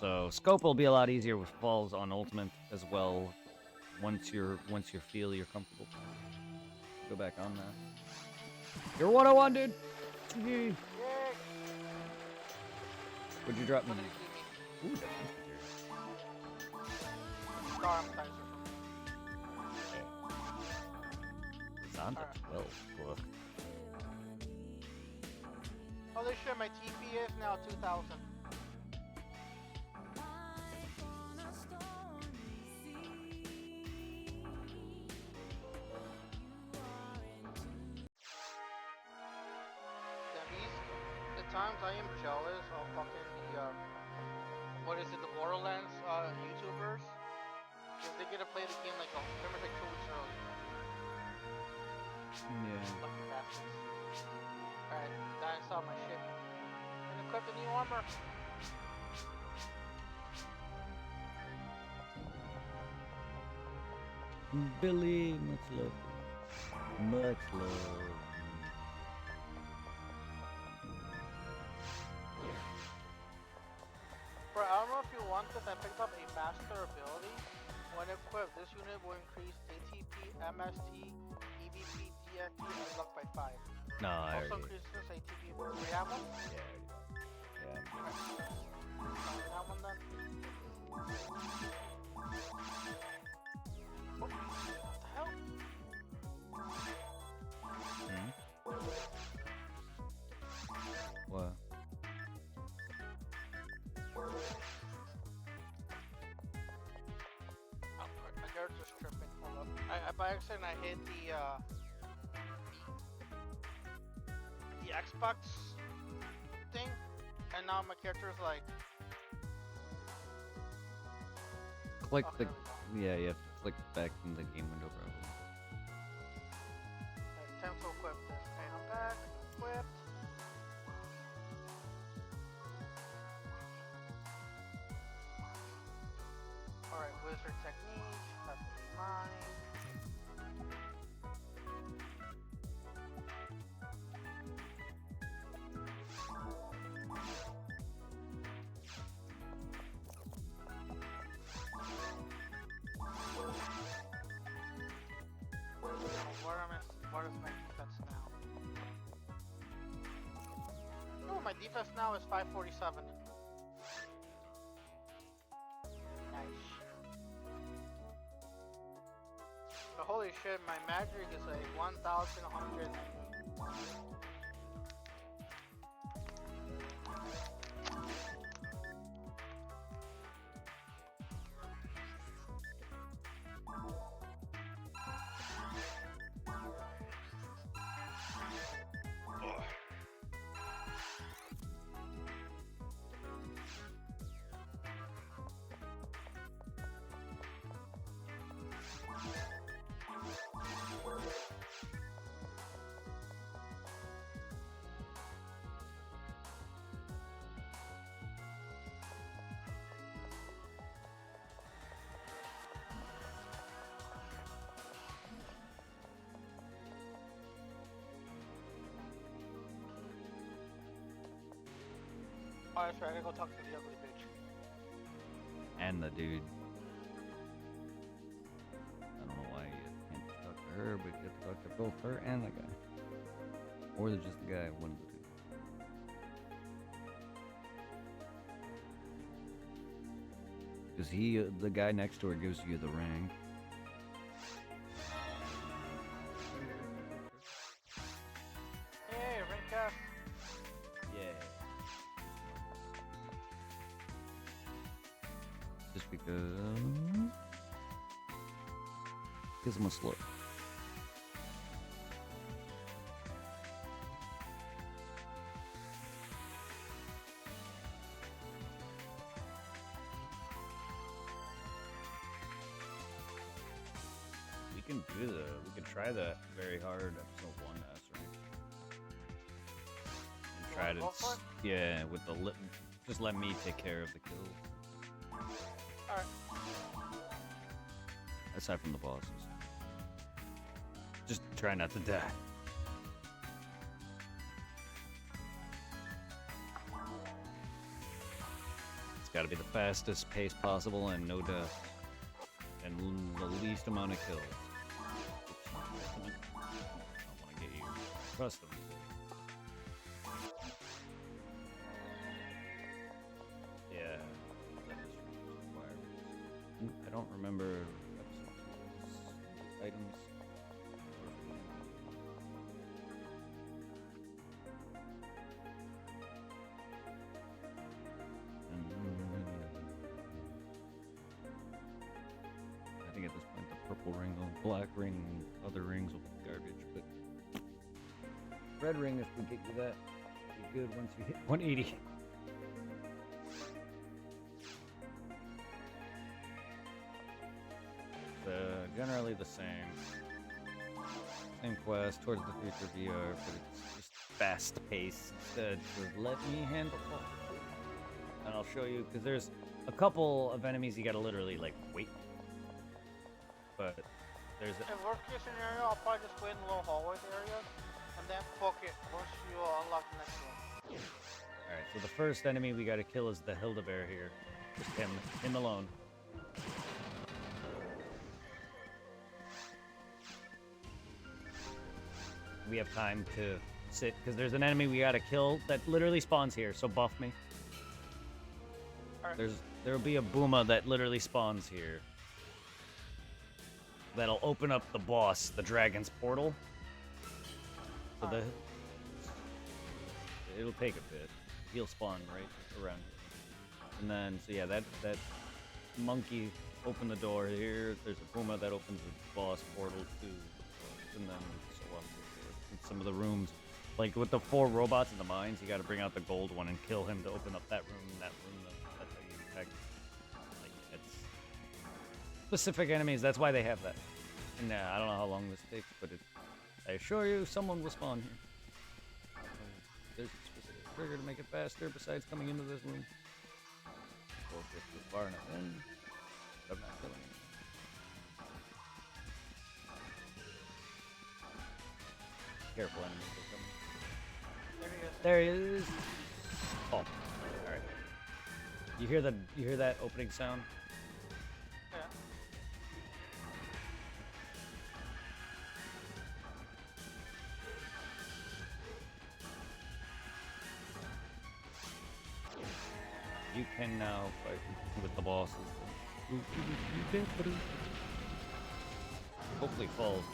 So scope will be a lot easier with Falls on Ultimate as well. Once you feel you're comfortable. Go back on that. You're what I wanted! Yay! Would you drop me? Ooh, defense material. Storm Slicer. It's on to 12. Look. Holy shit, my TP is now 2,000. The times I am jealous of fucking the, what is it, the Borderlands YouTubers, because they get to play the game like pretty much like 2 weeks early. Yeah. Lucky bastards. Alright, now I saw my shit. And equip the new armor. Billy, much love. Much love. Bro, I don't know if you want this, I picked up a master ability. When equipped, this unit will increase ATP, MST, EVP, DFT, and luck by 5. No, I Also already... increases ATP. Do you have one? Yeah. That one then? What the hell? Hmm? What? My guards are stripping. Hold up. By accident, I hit the Xbox thing. And now my character's like... Click Oh, the... there we go. Yeah, you have to click back in the game window, probably. Alright, time to equip this. Okay, I'm back. Equipped. Alright, wizard technique. That's mine. What is my defense now? Oh, my defense now is 547. Nice. But holy shit, my magic is like 1,190. Oh, that's right, I gotta go talk to the ugly bitch. And the dude. I don't know why you can't just talk to her, but you have to talk to both her and the guy. Or just the guy, one of the two. Because the guy next to her gives you the ring. Hey, ring cast. Yeah. Just because I'm a slow. We can try that very hard episode 1 S rank. And try to, yeah, with the just let me take care of the kills. Alright. Aside from the bosses. Just try not to die. It's gotta be the fastest pace possible and no death. And the least amount of kills. I want to get you custom. Yeah. That is required. I don't remember episode 2's items. I think at this point the purple ring, the black ring, other rings will be garbage, but red ring, if we get you that, be good once you hit 180. Generally the same. Same quest, Towards the Future VR, but it's just fast pace instead. So let me handle it. And I'll show you, because there's a couple of enemies you gotta literally, like, wait. But there's In worst case scenario, I'll probably just wait in the little hallways area, and then poke it once you unlock the next one. Alright, so the first enemy we gotta kill is the Hilda-Bear here. Just him alone. We have time to sit, because there's an enemy we gotta kill that literally spawns here, so buff me. Alright. There'll be a Booma that literally spawns here. That'll open up the boss, the dragon's portal. So it'll take a bit. He'll spawn right around here. And then, so yeah, that monkey opened the door here. There's a Booma that opens the boss portal too. And then so on. In some of the rooms, Like with the 4 robots in the mines, you got to bring out the gold one and kill him to open up that room. And that room, that's how you attack. Like it's specific enemies. That's why they have that. And I don't know how long this takes, but I assure you, someone will spawn here. There's a specific trigger to make it faster. Besides coming into this room, or if it's far enough in, I'm not killing you. Careful, enemies are coming. There he is. Oh, all right. You hear that opening sound? Yeah. You can now fight with the bosses. Hopefully falls.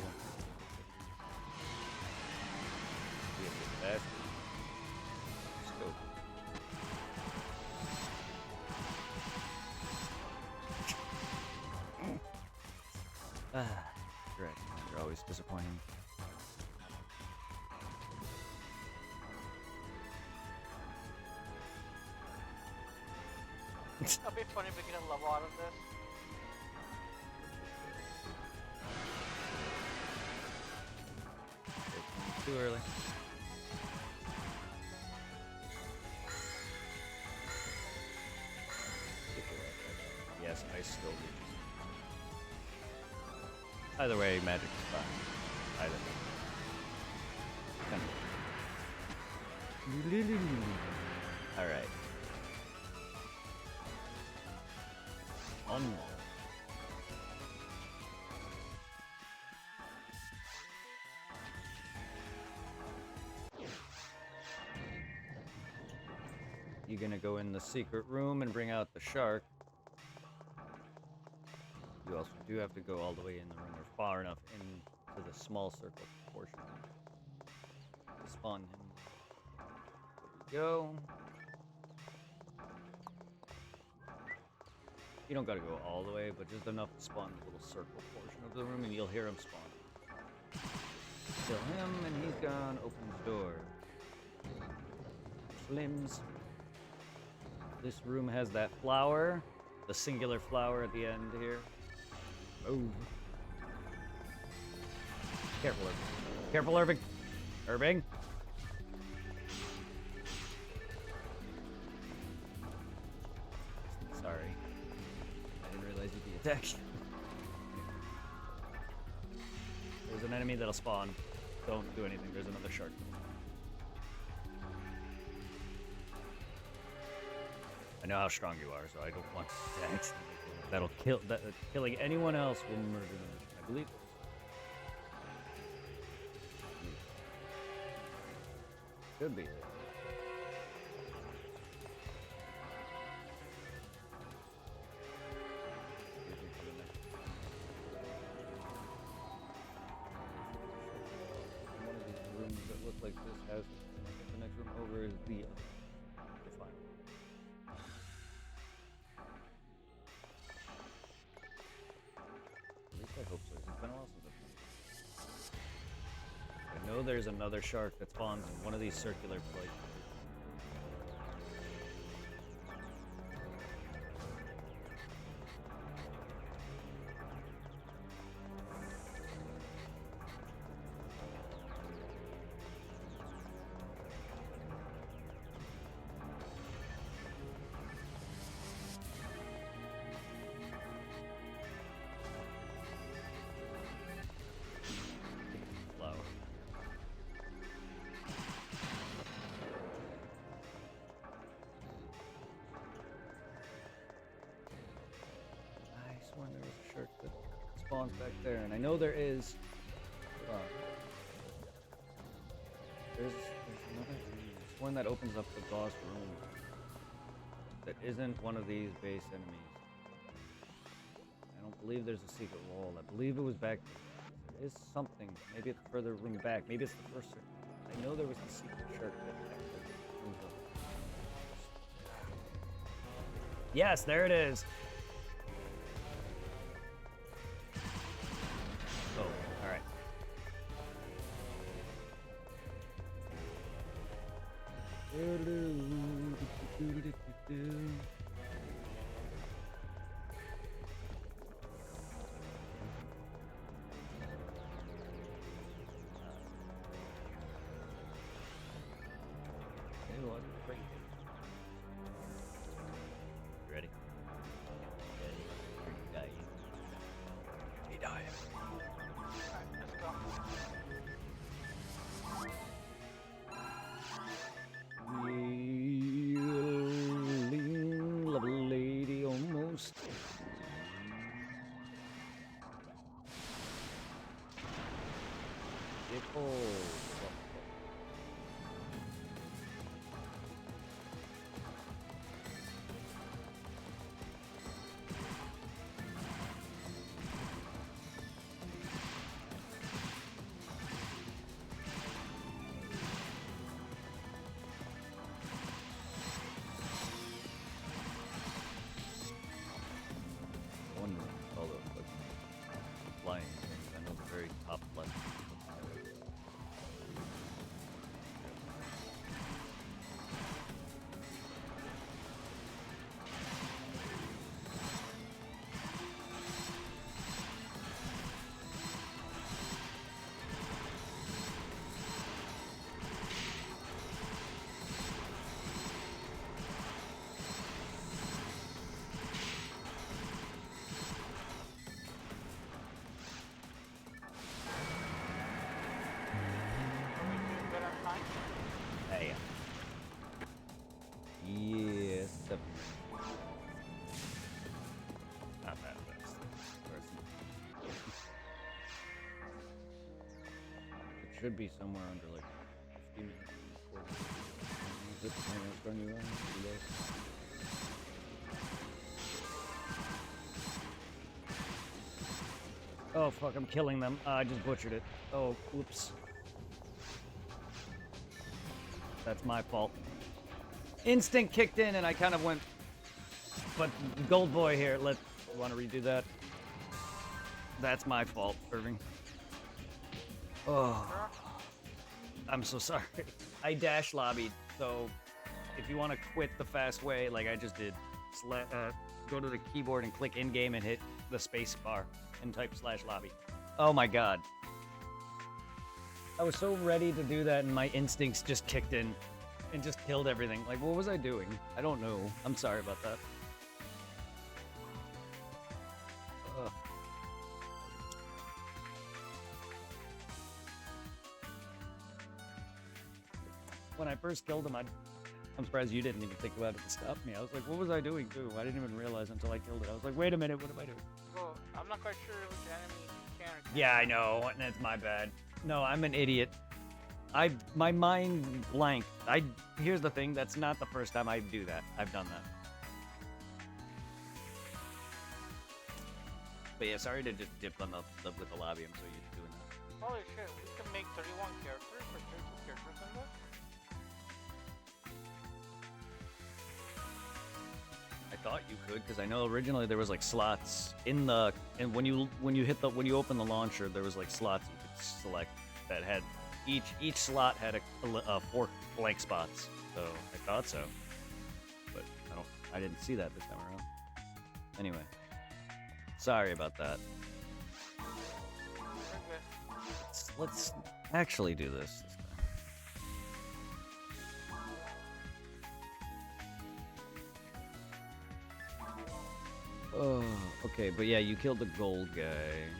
Be a bit faster. Scope. Correct. You're always disappointing. It'll be funny if we get a level out of this. Too early. Yes, ice still reaches. Either way, magic is fine. Either way. Alright. On. You're gonna go in the secret room and bring out the shark. You also do have to go all the way in the room or far enough into the small circle portion to spawn him. There we go. You don't gotta go all the way, but just enough to spawn the little circle portion of the room and you'll hear him spawn. Kill him and he's gone. Opens door. Slims. This room has that flower, the singular flower at the end here. Move. Careful, Irving. Careful, Irving. Irving. Sorry. I didn't realize you'd be attacked. There's an enemy that'll spawn. Don't do anything. There's another shark. I know how strong you are, so I don't want to attack. That'll kill. Killing anyone else will murder them. I believe. Could be. One of these rooms that look like this has the next room over is the final. At least I hope so. It's been a while since I've done. I know there's another shark that spawns in one of these circular plates. That spawns back there, and I know there is. There's one that opens up the boss room that isn't one of these base enemies. I don't believe there's a secret wall. I believe it was back there. There is something. Maybe it's further room back. Maybe it's the first circle. I know there was a secret shark that comes up. Yes, there it is. Ready? He died. Alright, let's go. Lean, lovely lady, almost. All those flying things. I know the very top left. Hey. Yes. Not that fast. It should be somewhere under like 50 minutes. Oh fuck, I'm killing them. I just butchered it. Oh, whoops. That's my fault. Instinct kicked in and I kind of went, but Gold Boy here, want to redo that? That's my fault, Irving. Oh, I'm so sorry. I dash lobbied, so if you want to quit the fast way, like I just did, go to the keyboard and click in-game and hit the space bar and type /lobby. Oh my god. I was so ready to do that and my instincts just kicked in and just killed everything. Like, what was I doing? I don't know. I'm sorry about that. Ugh. When I first killed him, I'm surprised you didn't even think about it to stop me. I was like, what was I doing too? I didn't even realize until I killed it. I was like, wait a minute, what am I doing? Well, I'm not quite sure which enemy you can or can't. Yeah, I know, and it's my bad. No, I'm an idiot. My mind blanked. Here's the thing, that's not the first time I do that. I've done that. But yeah, sorry to just dip them up with the lobby. I'm so used to doing that. Holy shit, we can make 31 characters for 32 characters in this? I thought you could, because I know originally there was like slots in the, and when you open the launcher, there was like slots you could select that had each slot had a 4 blank spots. So I thought so, but I didn't see that this time around. Anyway, sorry about that. Okay. Let's actually do this time. Oh, okay, but yeah, you killed the gold guy,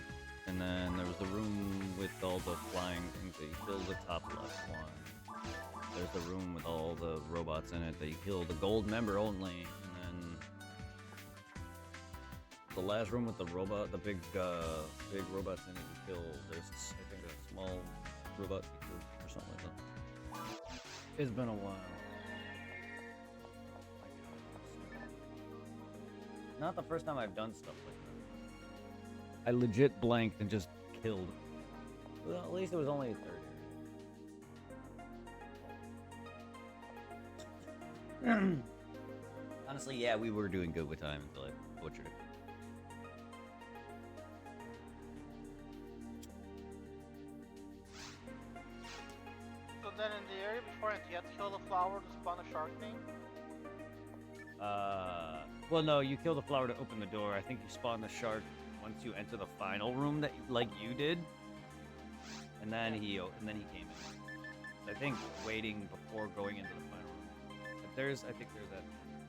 and then there was the room with all the flying things that you killed the top left one. There's the room with all the robots in it that you killed the gold member only, and then the last room with the robot, the big robots in it you killed. There's, I think, a small robot you killed or something like that. It's been a while. Not the first time I've done stuff like that. I legit blanked and just killed. Well, at least it was only a third. Honestly, yeah, we were doing good with time until I butchered it. So then in the area before it, you have to kill the flower to spawn the shark thing? Well, no, you kill the flower to open the door. I think you spawn the shark once you enter the final room that, like you did. And then he came in. I think waiting before going into the final room. But I think there's that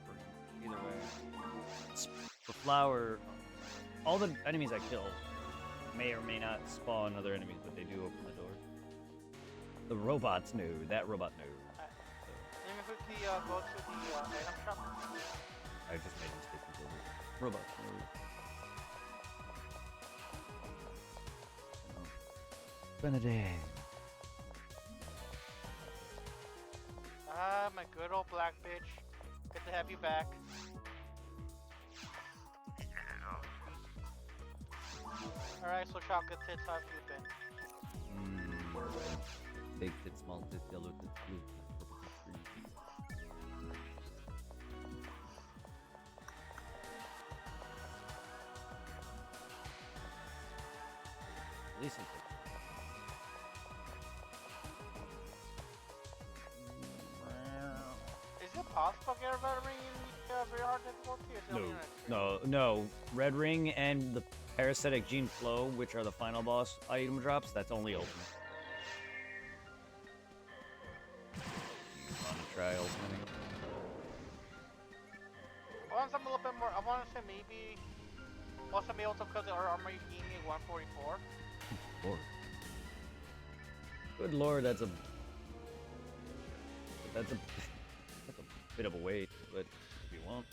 for him. Either way. The flower, all the enemies I kill may or may not spawn other enemies, but they do open the door. The robots knew. That robot knew. Let me quickly go to the item shop. I just made a mistake with the robots knew. Benedict. Ah, my good old black bitch. Good to have you back. Alright, so chocolate tits, how have you been? Big tits, small tits, yellow tits, blue tits, purple tits, green tits. At least it's Is it possible to get a red ring in the very hard difficulty? Or is it only in extreme? No. Red ring and the parasitic gene flow, which are the final boss item drops, that's only ultimate. You wanna try ultimate? I want something a little bit more. I want to say maybe. Want to be able to cut the armor you gave me 144. Lord. Good lord, that's a bit of a wait, but if you want.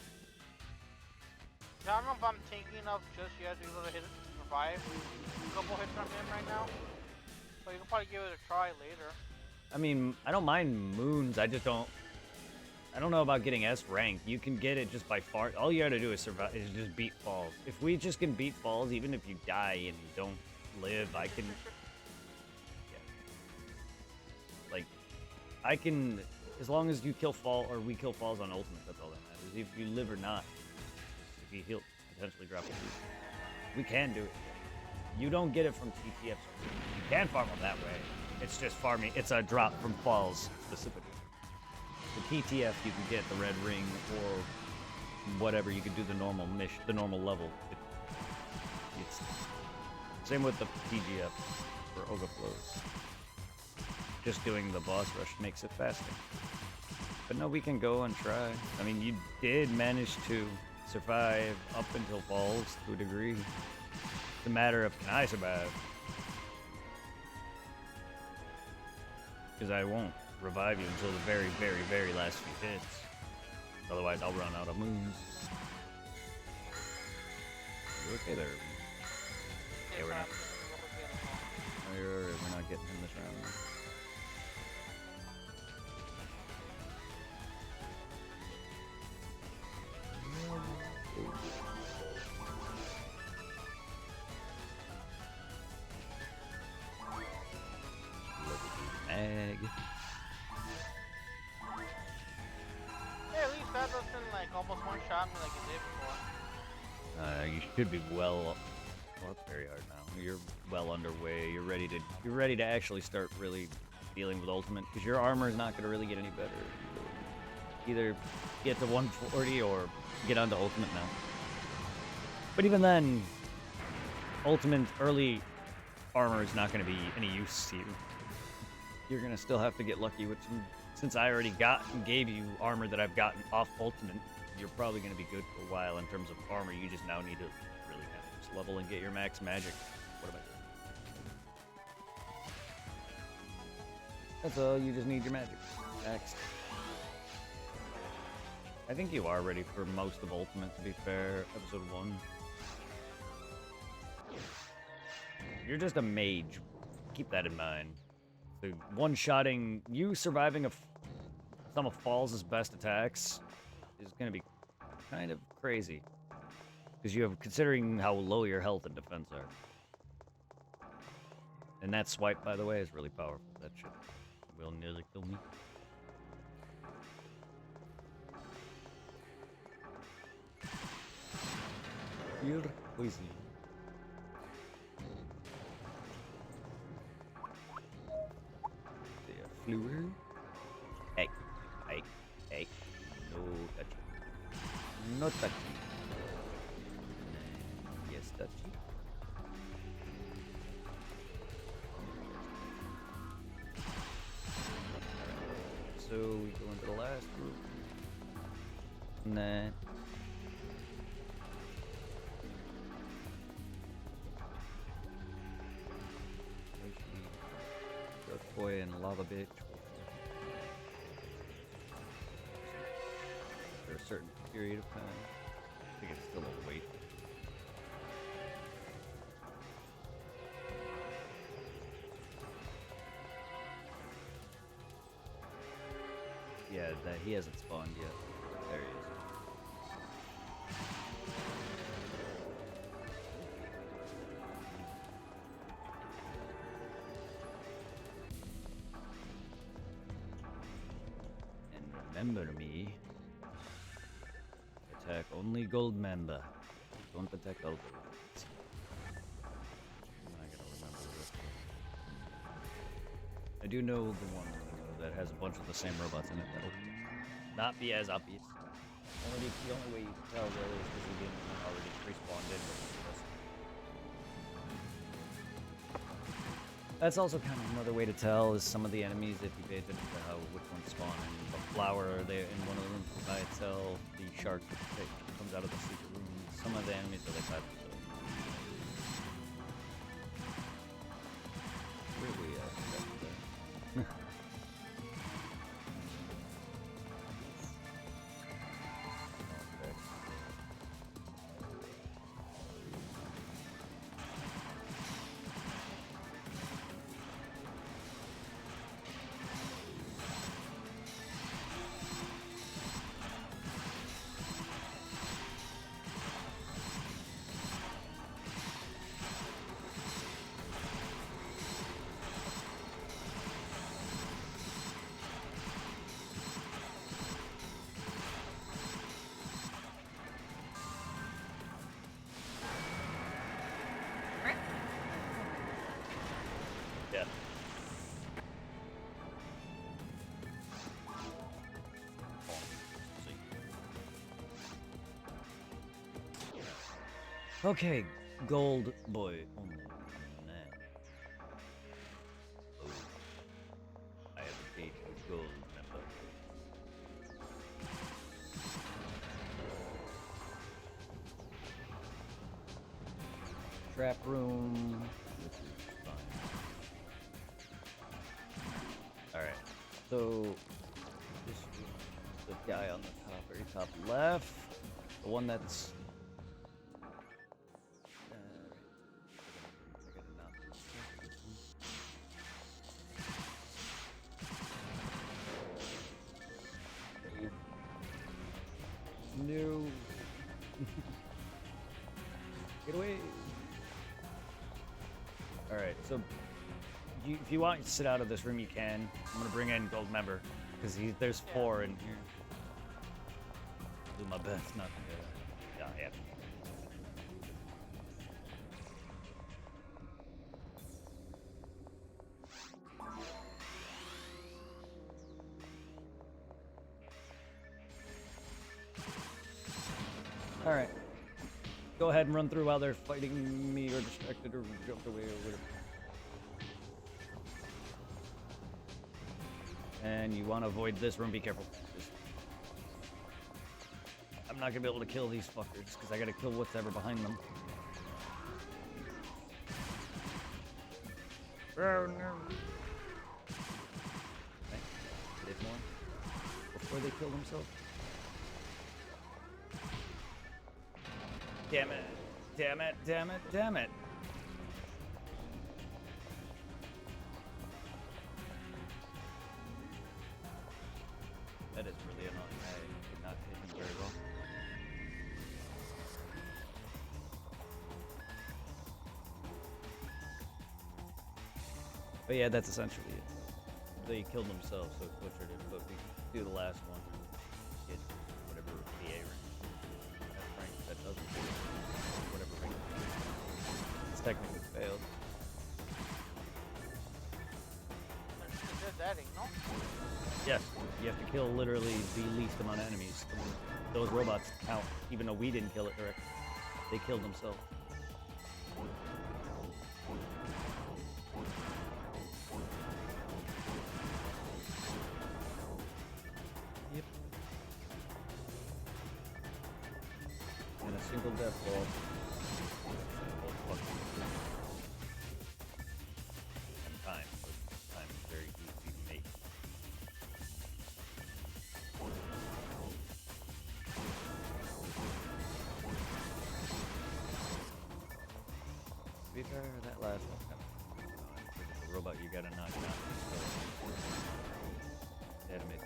I don't know if I'm thinking of just yet to be able to hit it to survive a couple hits from him right now. So you can probably give it a try later. I mean, I don't mind moons, I don't know about getting S rank. You can get it just by far. All you gotta do is survive, is just beat falls. If we just can beat falls, even if you die and don't live, I can. Yeah. Like, I can, as long as you kill fall or we kill falls on ultimate, that's all that matters. If you live or not, if you heal, potentially drop it. We can do it. You don't get it from TTF. You can farm them that way. It's just farming. It's a drop from falls specifically. The PTF you can get the red ring or whatever. You can do the normal mission, the normal level. It's same with the PGF for overflows. Just doing the boss rush makes it faster. But no, we can go and try. I mean, you did manage to survive up until falls to a degree. It's a matter of, can I survive? Because I won't revive you until the very, very, very last few hits. Otherwise, I'll run out of moons. You okay there? Yeah, we're not. We're not getting him this round. Egg. Hey, at least that doesn't like almost one-shot me like it did before. You should be well, it's very hard now. You're well underway. You're ready to actually start really dealing with ultimate, because your armor is not going to really get any better. Either get to 140 or get onto ultimate now. But even then, ultimate early armor is not going to be any use to you. You're going to still have to get lucky with some, since I already got and gave you armor that I've gotten off ultimate, you're probably going to be good for a while in terms of armor. You just now need to really kind of just level and get your max magic. What am I doing? That's all, you just need your magic. Max. I think you are ready for most of ultimate, to be fair. Episode 1. You're just a mage. Keep that in mind. The one-shotting, you surviving some of Falls' best attacks is going to be kind of crazy. Because you have, considering how low your health and defense are. And that swipe, by the way, is really powerful. That shit will nearly kill me. You're poison. floor. Hey, hey. No touchy. No touchy. Yes, touchy. So we go into the last group. Nah. Boy and lava bitch. For a certain period of time. I think it's still a wait. Yeah, that he hasn't spawned yet. There he is. Remember me. Attack only gold member. Don't attack all gold. I gotta remember this. I do know the one that has a bunch of the same robots in it that'll not be as obvious. The only way you can tell really is because the game is already pre-spawned in. That's also kind of another way to tell is some of the enemies, if you pay attention to how which ones spawn in the flower there in one of the rooms by itself, the shark that comes out of the secret room. Some of the enemies are like that. Where are we at? Yeah. Okay, gold boy. Oh man. Oh. I have a cage with gold member. Trap room. Which is fine. Alright. So this is the guy on the top, very top left. The one that's no. Get away. Alright, so if you want to sit out of this room, you can. I'm gonna bring in gold member because there's 4 in here. Do my best not to die. Alright. Go ahead and run through while they're fighting me or distracted or jumped away or whatever. And you want to avoid this room, be careful. I'm not going to be able to kill these fuckers because I got to kill what's ever behind them. Oh no. Okay. Did more before they kill themselves. Damn it. Damn it, damn it, damn it. That is really annoying. I did not hit him very well. But yeah, that's essentially it. They killed themselves, so it butchered it, but we do the last one. Get whatever PA rank. That doesn't do it. Whatever rank. It's technically failed. Is this setting, no? Yes, you have to kill literally the least amount of enemies. Those robots count, even though we didn't kill it directly. They killed themselves. Yep. And a single death ball. Time is very easy to make. To be fair, that last one kind of the robot you gotta knock down. Had to make.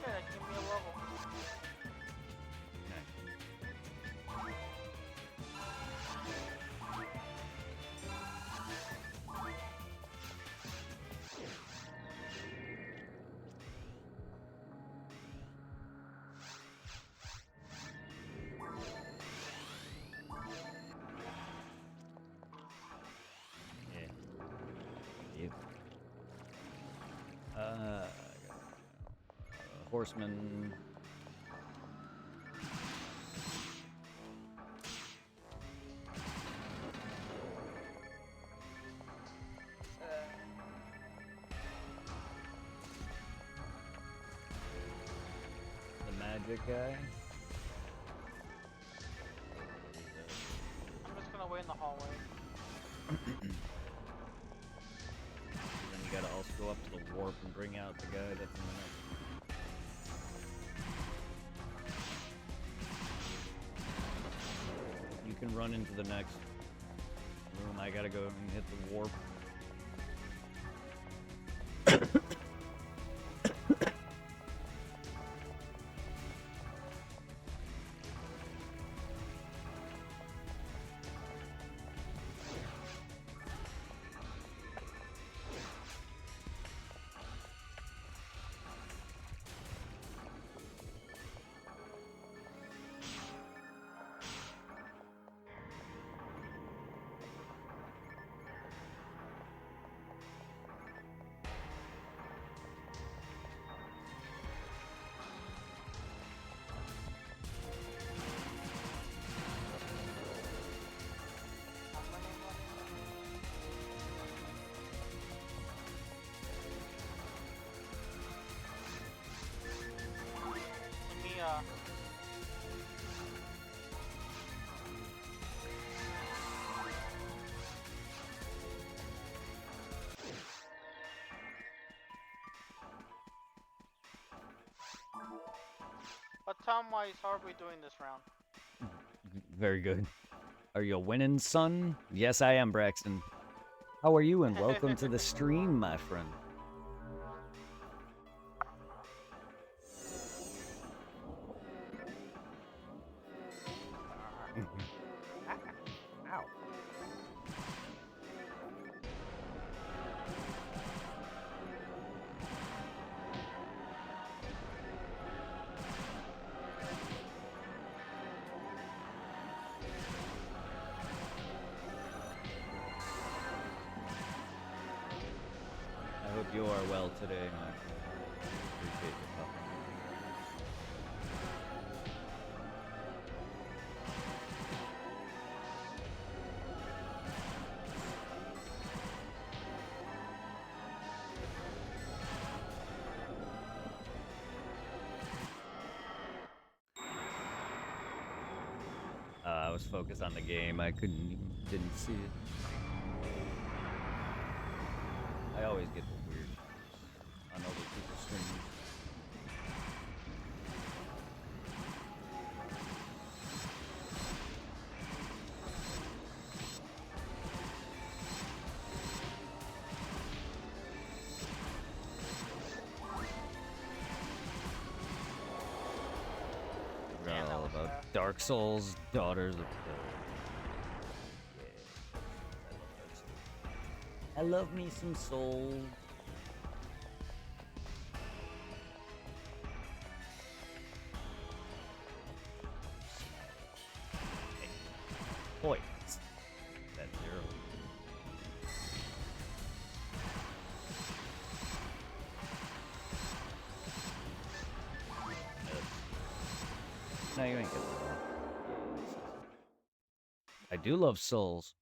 Okay, give me a level. Yeah. Yep. Horseman. The magic guy. I'm just gonna wait in the hallway. Then you gotta also go up to the warp and bring out the guy that's in the next. You can run into the next room. I gotta go and hit the warp. But time-wise, how are we doing this round? Very good. Are you winning, son? Yes, I am, Braxton. How are you, and welcome to the stream, my friend. Ow. I hope you are well today, my friend. appreciate the puppy. I was focused on the game. I didn't see it. I always get the weird on other people's streams. All about Dark Souls, Daughters of yeah, I love me some Souls. Boy, that zero. No, you ain't getting it. I do love Souls.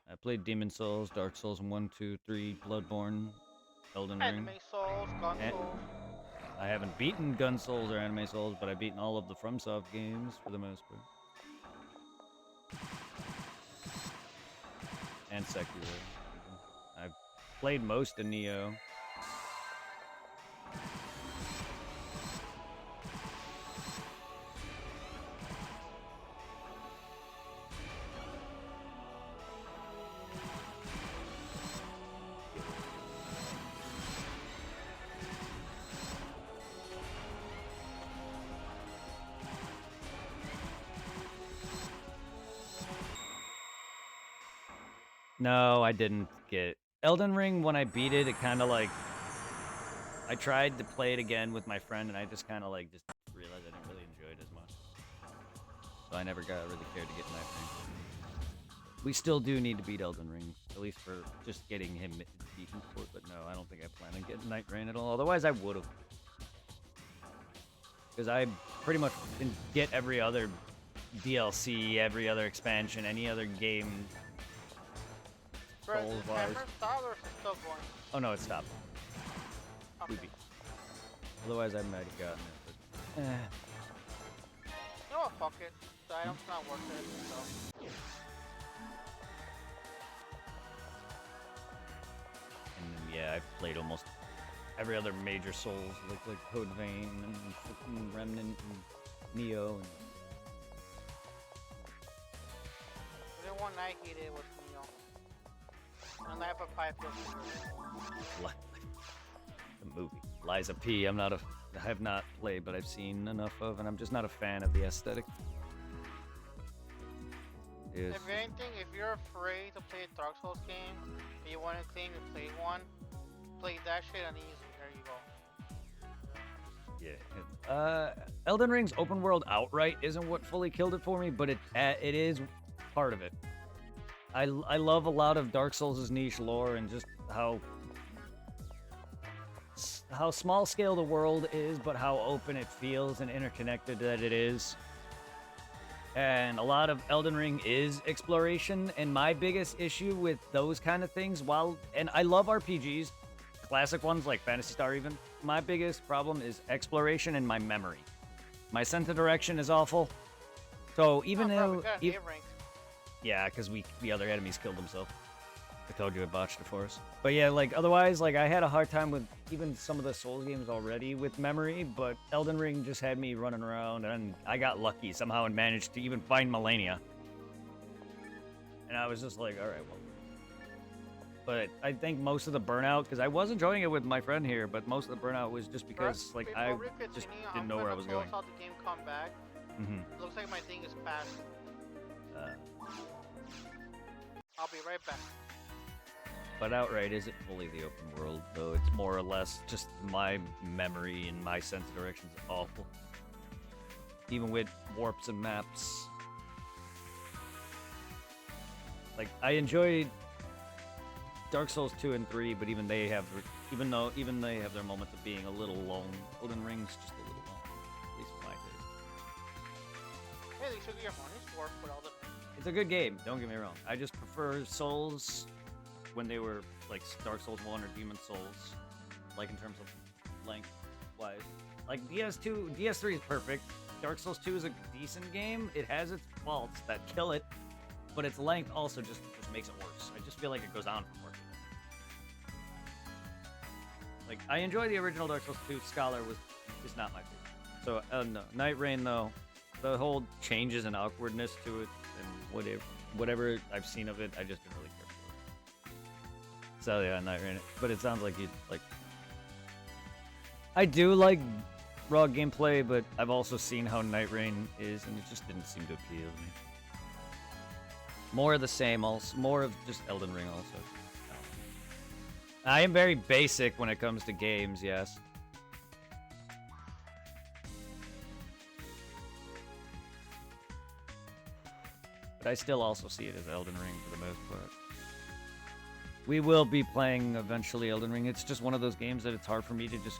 I played Demon Souls, Dark Souls 1, 2, 3, Bloodborne, Elden Ring. Anime Souls, Gun Souls. I haven't beaten Gun Souls or Anime Souls, but I've beaten all of the FromSoft games for the most part. And Sekiro. I've played most of Neo. No, I didn't get Elden Ring. When I beat it, it kind of like I tried to play it again with my friend, and I just kind of like just realized I didn't really enjoy it as much. So I never really cared to get Night Ring. We still do need to beat Elden Ring, at least for just getting him beaten for it. But no, I don't think I plan on getting Night Rain at all. Otherwise, I would have, because I pretty much can get every other DLC, every other expansion, any other game. Bro, is the camera stopped or is it still going? Oh no, it stopped. Okay. We beat. Otherwise, I might have gotten it, but You know what? Fuck it. The item's not worth it. So. And then, yeah, I've played almost every other major Souls, like Code Vein and fucking Remnant and Neo. And The one I hated was Neo. And I have a pipe the movie Liza P. I have not played, but I've seen enough of, and I'm just not a fan of the aesthetic. If anything, if you're afraid to play a Dark Souls game, and you want to claim you played one, play that shit on easy. There you go. Yeah. Elden Ring's open world outright isn't what fully killed it for me, but it is part of it. I love a lot of Dark Souls' niche lore and just how small scale the world is, but how open it feels and interconnected that it is. And a lot of Elden Ring is exploration, and my biggest issue with those kind of things, and I love RPGs, classic ones like Phantasy Star even, my biggest problem is exploration and my memory. My sense of direction is awful. So even though... Yeah, because the other enemies killed themselves. I told you I botched it for us. But yeah, like, otherwise, like, I had a hard time with even some of the Souls games already with memory, but Elden Ring just had me running around, and I got lucky somehow and managed to even find Melania. And I was just like, alright, well. But I think most of the burnout, because I was enjoying it with my friend here, but most of the burnout was just because, like, I just didn't know where I was going. The game come back. Looks like my thing is fast. I'll be right back. But outright isn't fully the open world, though. It's more or less just my memory and my sense of direction is awful. Even with warps and maps. Like, I enjoyed Dark Souls 2 and 3, but even they have their moments of being a little long. Elden Ring's just a little long, at least for my taste. Hey, they should get your money's worth with all the... It's a good game, don't get me wrong. I just prefer Souls when they were like Dark Souls 1 or Demon Souls, like in terms of length-wise. Like DS3 is perfect. Dark Souls 2 is a decent game. It has its faults that kill it, but its length also just makes it worse. I just feel like it goes on for more. Like, I enjoy the original Dark Souls 2. Scholar is not my favorite. So, no. Night Rain, though, the whole changes and awkwardness to it and whatever I've seen of it, I just didn't really care for it. So, yeah, Night Rain. But it sounds like you'd like... I do like raw gameplay, but I've also seen how Night Rain is, and it just didn't seem to appeal to me. More of the same, also. More of just Elden Ring, also. I am very basic when it comes to games, yes. But I still also see it as Elden Ring for the most part. We will be playing eventually Elden Ring. It's just one of those games that it's hard for me to just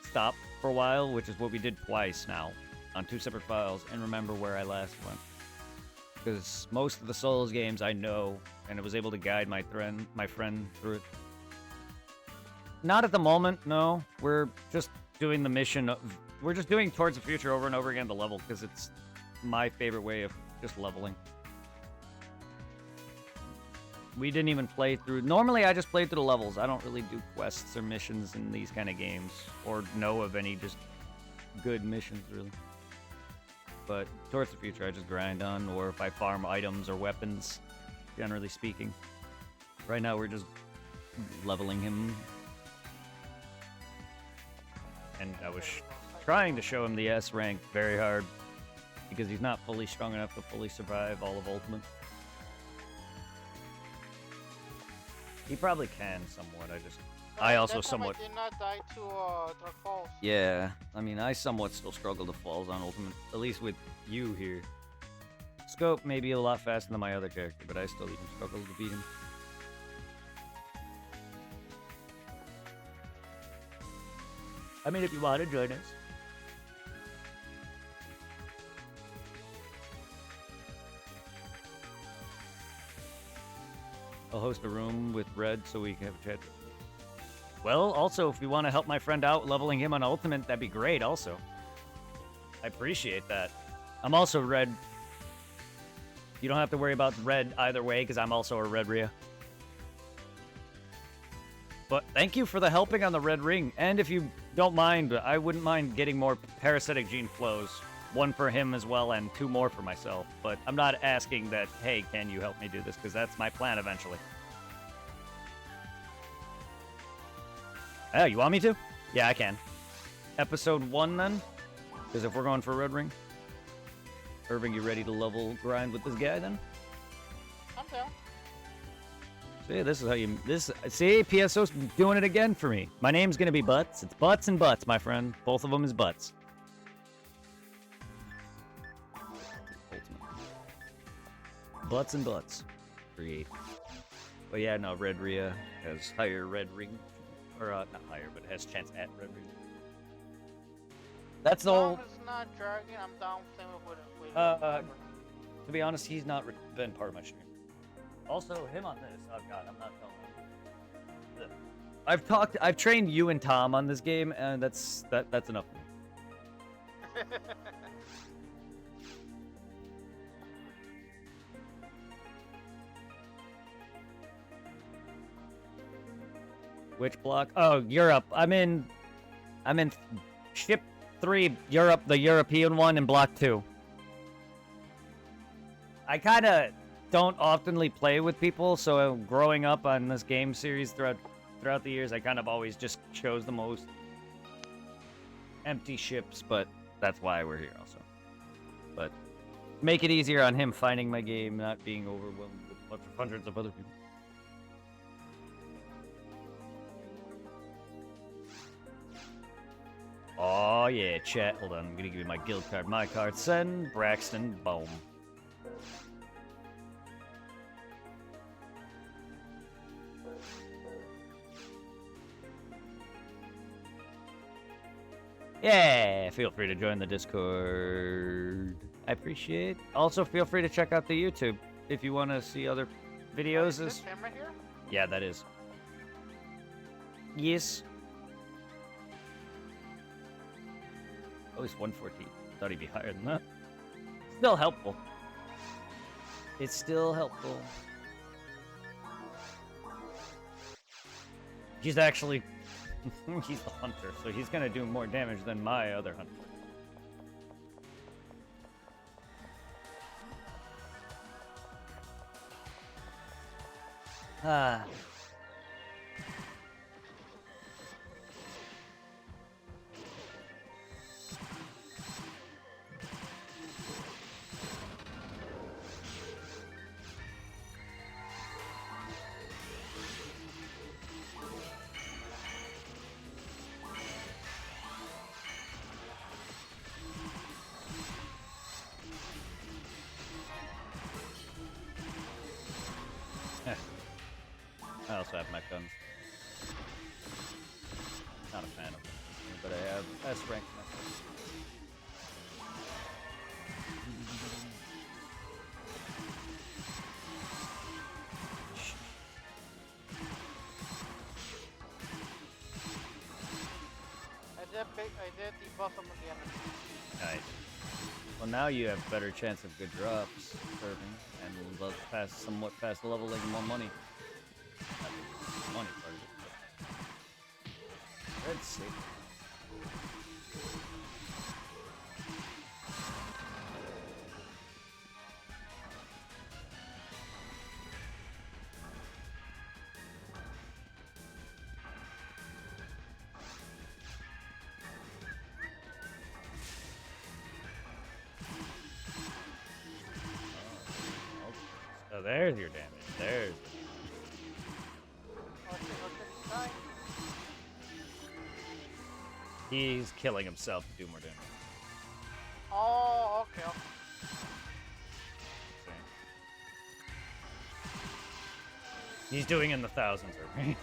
stop for a while, which is what we did twice now on 2 separate files, and remember where I last went. Because most of the Souls games I know, and I was able to guide my friend through it. Not at the moment, no. We're just doing the mission. We're just doing Towards the Future over and over again to level, because it's my favorite way of just leveling. We didn't even play through... Normally, I just play through the levels. I don't really do quests or missions in these kind of games, or know of any just good missions, really. But Towards the Future, I just grind on, or if I farm items or weapons, generally speaking. Right now, we're just leveling him. And I was trying to show him the S rank very hard, because he's not fully strong enough to fully survive all of Ultimate. He probably can somewhat, I also somewhat... I did not die to Dark Falls. Yeah, I mean, I somewhat still struggle to falls on Ultimate, at least with you here. Scope may be a lot faster than my other character, but I still even struggle to beat him. I mean, if you want to join us. I'll host a room with Red so we can have a chat. Well, also, if you want to help my friend out leveling him on Ultimate, that'd be great, also. I appreciate that. I'm also Red. You don't have to worry about Red either way, because I'm also a Red Rhea. But thank you for the helping on the Red Ring. And if you don't mind, I wouldn't mind getting more Parasitic Gene Flows. 1 for him as well, and 2 more for myself. But I'm not asking that, hey, can you help me do this? Because that's my plan eventually. Oh, you want me to? Yeah, I can. Episode 1, then? Because if we're going for Red Ring. Irving, you ready to level grind with this guy, then? I'm down. See, this is how you... See, PSO's doing it again for me. My name's going to be Butts. It's Butts and Butts, my friend. Both of them is Butts. Butts and Butts. Create. But yeah, no, Red Rhea has higher Red Ring. Or, not higher, but has chance at Red Ring. That's all. As it's not dragging, I'm down playing with to be honest, he's not been part of my stream. Also, him on this. Oh god, I'm not telling him. I've trained you and Tom on this game, and that's enough for me. Which block? Oh, Europe. I'm in ship 3, Europe, the European one, in block 2. I kind of don't oftenly play with people, so growing up on this game series throughout the years, I kind of always just chose the most empty ships, but that's why we're here also. But make it easier on him finding my game, not being overwhelmed with a bunch of hundreds of other people. Oh yeah, chat. Hold on, I'm gonna give you my guild card. My card. Send Braxton. Boom. Yeah, feel free to join the Discord. I appreciate. Also, feel free to check out the YouTube if you want to see other videos. Is this him right here? Yeah, that is. Yes. Oh, he's 114. Thought he'd be higher than that. Still helpful. It's still helpful. He's actually... he's the hunter, so he's gonna do more damage than my other hunter. Ah. I also have my guns. Not a fan of them, but I have S rank. I did debuff him again. Nice. Well, now you have better chance of good drops, serving, and somewhat fast leveling, more money. Money part of it. Let's see. Oh, there's your damage. There's. He's killing himself to do more damage. Oh, okay. He's doing in the thousands, right?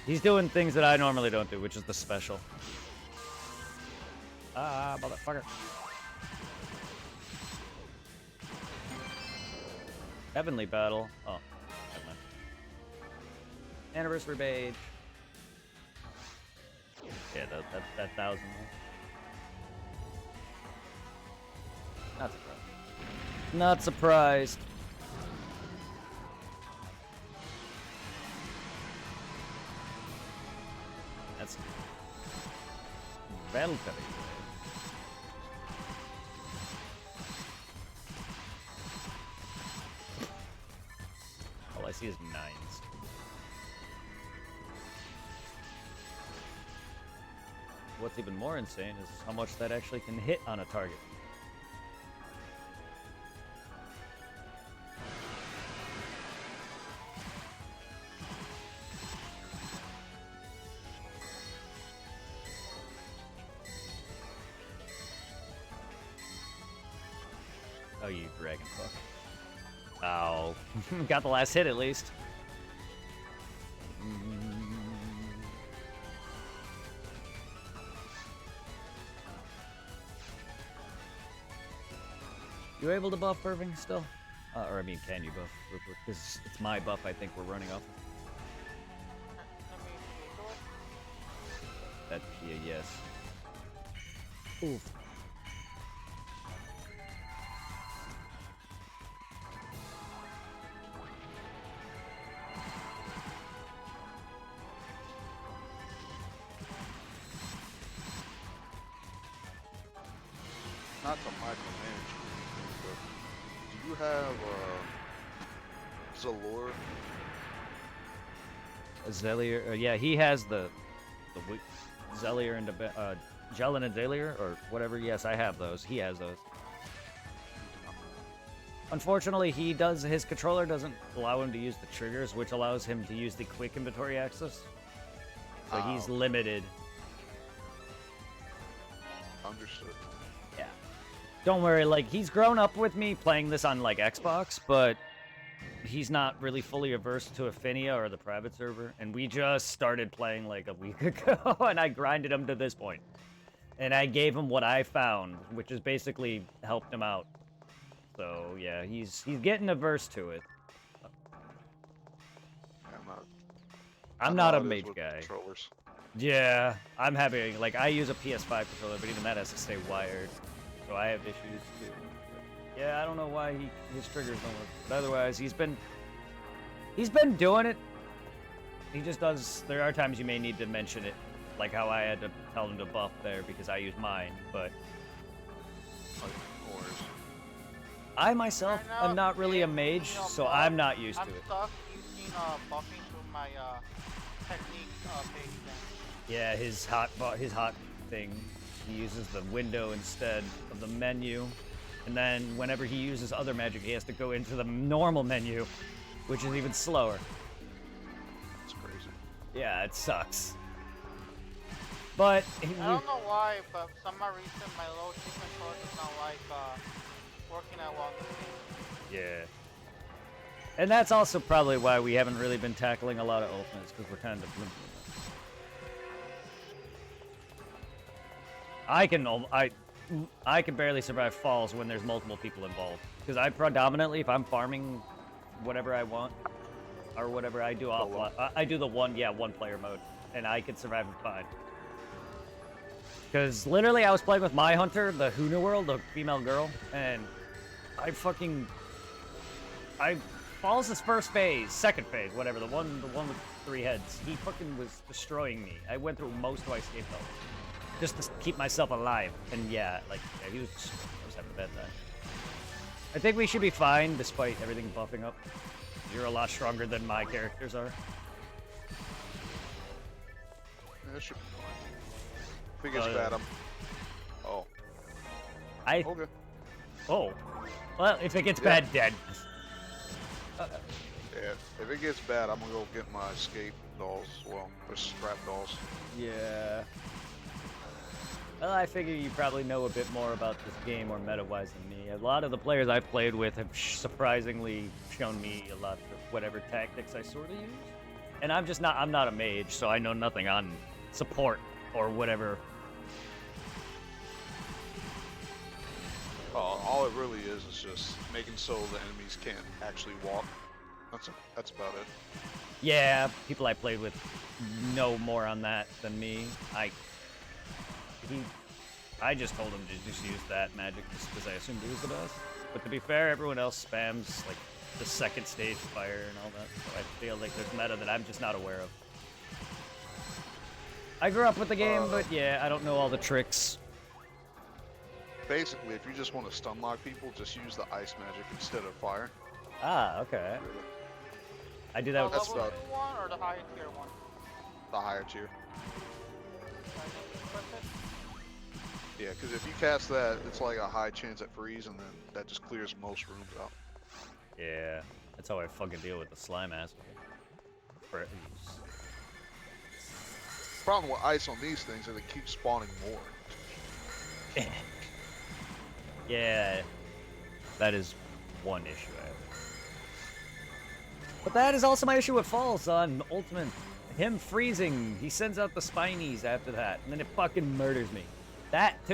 He's doing things that I normally don't do, which is the special. Ah, motherfucker. Heavenly battle. Oh, never mind. Anniversary Page. Yeah, that 1,000. Not surprised. Not surprised. That's battle cutting. All I see is 9s. What's even more insane is how much that actually can hit on a target. Oh, you dragon fuck. Oh, got the last hit at least. You able to buff Irving still? Or I mean, can you buff? Because it's my buff I think we're running off of. That, yeah, yes. Oof. Not to micromanage you, but do you have Zalor? Zelier, yeah, he has the Zelier and Jelen and Zelier, or whatever. Yes, I have those. He has those. Unfortunately, his controller doesn't allow him to use the triggers, which allows him to use the quick inventory access. So he's limited. Understood. Yeah. don't worry, like, he's grown up with me playing this on, like, Xbox, but he's not really fully averse to Affinia or the private server, and we just started playing, like, a week ago, and I grinded him to this point. And I gave him what I found, which is basically helped him out. So, yeah, he's getting averse to it. I'm not a mage guy. Controllers. Yeah, I'm having, like, I use a PS5 controller, but even that has to stay wired. So I have issues, too. But yeah, I don't know why his triggers don't work. But otherwise, he's been doing it. He just does, there are times you may need to mention it. Like how I had to tell him to buff there because I use mine, but... I myself am not really a mage, so I'm not used to it. I'm stuck using buffing through my technique page then. Yeah, his hot thing. He uses the window instead of the menu, and then whenever he uses other magic, he has to go into the normal menu, which is even slower. That's crazy. Yeah, it sucks. But I don't know why, but for some reason my low T controller does not like working out well in the game. yeah. And that's also probably why we haven't really been tackling a lot of ultimates, because we're kind of limited. I can barely survive falls when there's multiple people involved, because I predominantly, if I'm farming whatever I want or whatever I do offline, I do the one player mode, and I can survive it fine. Because literally, I was playing with my hunter, the Huna World, the female girl, and I falls his first phase, second phase, whatever, the one with 3 heads. He fucking was destroying me. I went through most of my escape though, just to keep myself alive. And yeah, like he was having a bad time. I think we should be fine despite everything buffing up. You're a lot stronger than my characters are. Yeah, that should be fine. If it gets bad, I'm... Oh. Okay. Oh. Well, if it gets bad, dead. Yeah, if it gets bad, I'm gonna go get my escape dolls as well. Or strap dolls. Yeah. Well, I figure you probably know a bit more about this game or meta-wise than me. A lot of the players I've played with have surprisingly shown me a lot of whatever tactics I sort of use. And I'm not a mage, so I know nothing on support or whatever. All it really is just making so the enemies can't actually walk. That's about it. Yeah, people I played with know more on that than me. I just told him to just use that magic just because I assumed he was the best. But to be fair, everyone else spams like the second stage fire and all that. So I feel like there's meta that I'm just not aware of. I grew up with the game, but yeah, I don't know all the tricks. Basically, if you just want to stun lock people, just use the ice magic instead of fire. Ah, okay. I do that with That's level about 2 one or the higher tier one? the higher tier. Should I just equip it? Yeah, because if you cast that, it's like a high chance at freeze, and then that just clears most rooms out. Yeah, that's how I fucking deal with the slime ass. Problem with ice on these things is they keep spawning more. Yeah, that is one issue I have. But that is also my issue with Falls on Ultimate. Him freezing, he sends out the spinies after that, and then it fucking murders me. That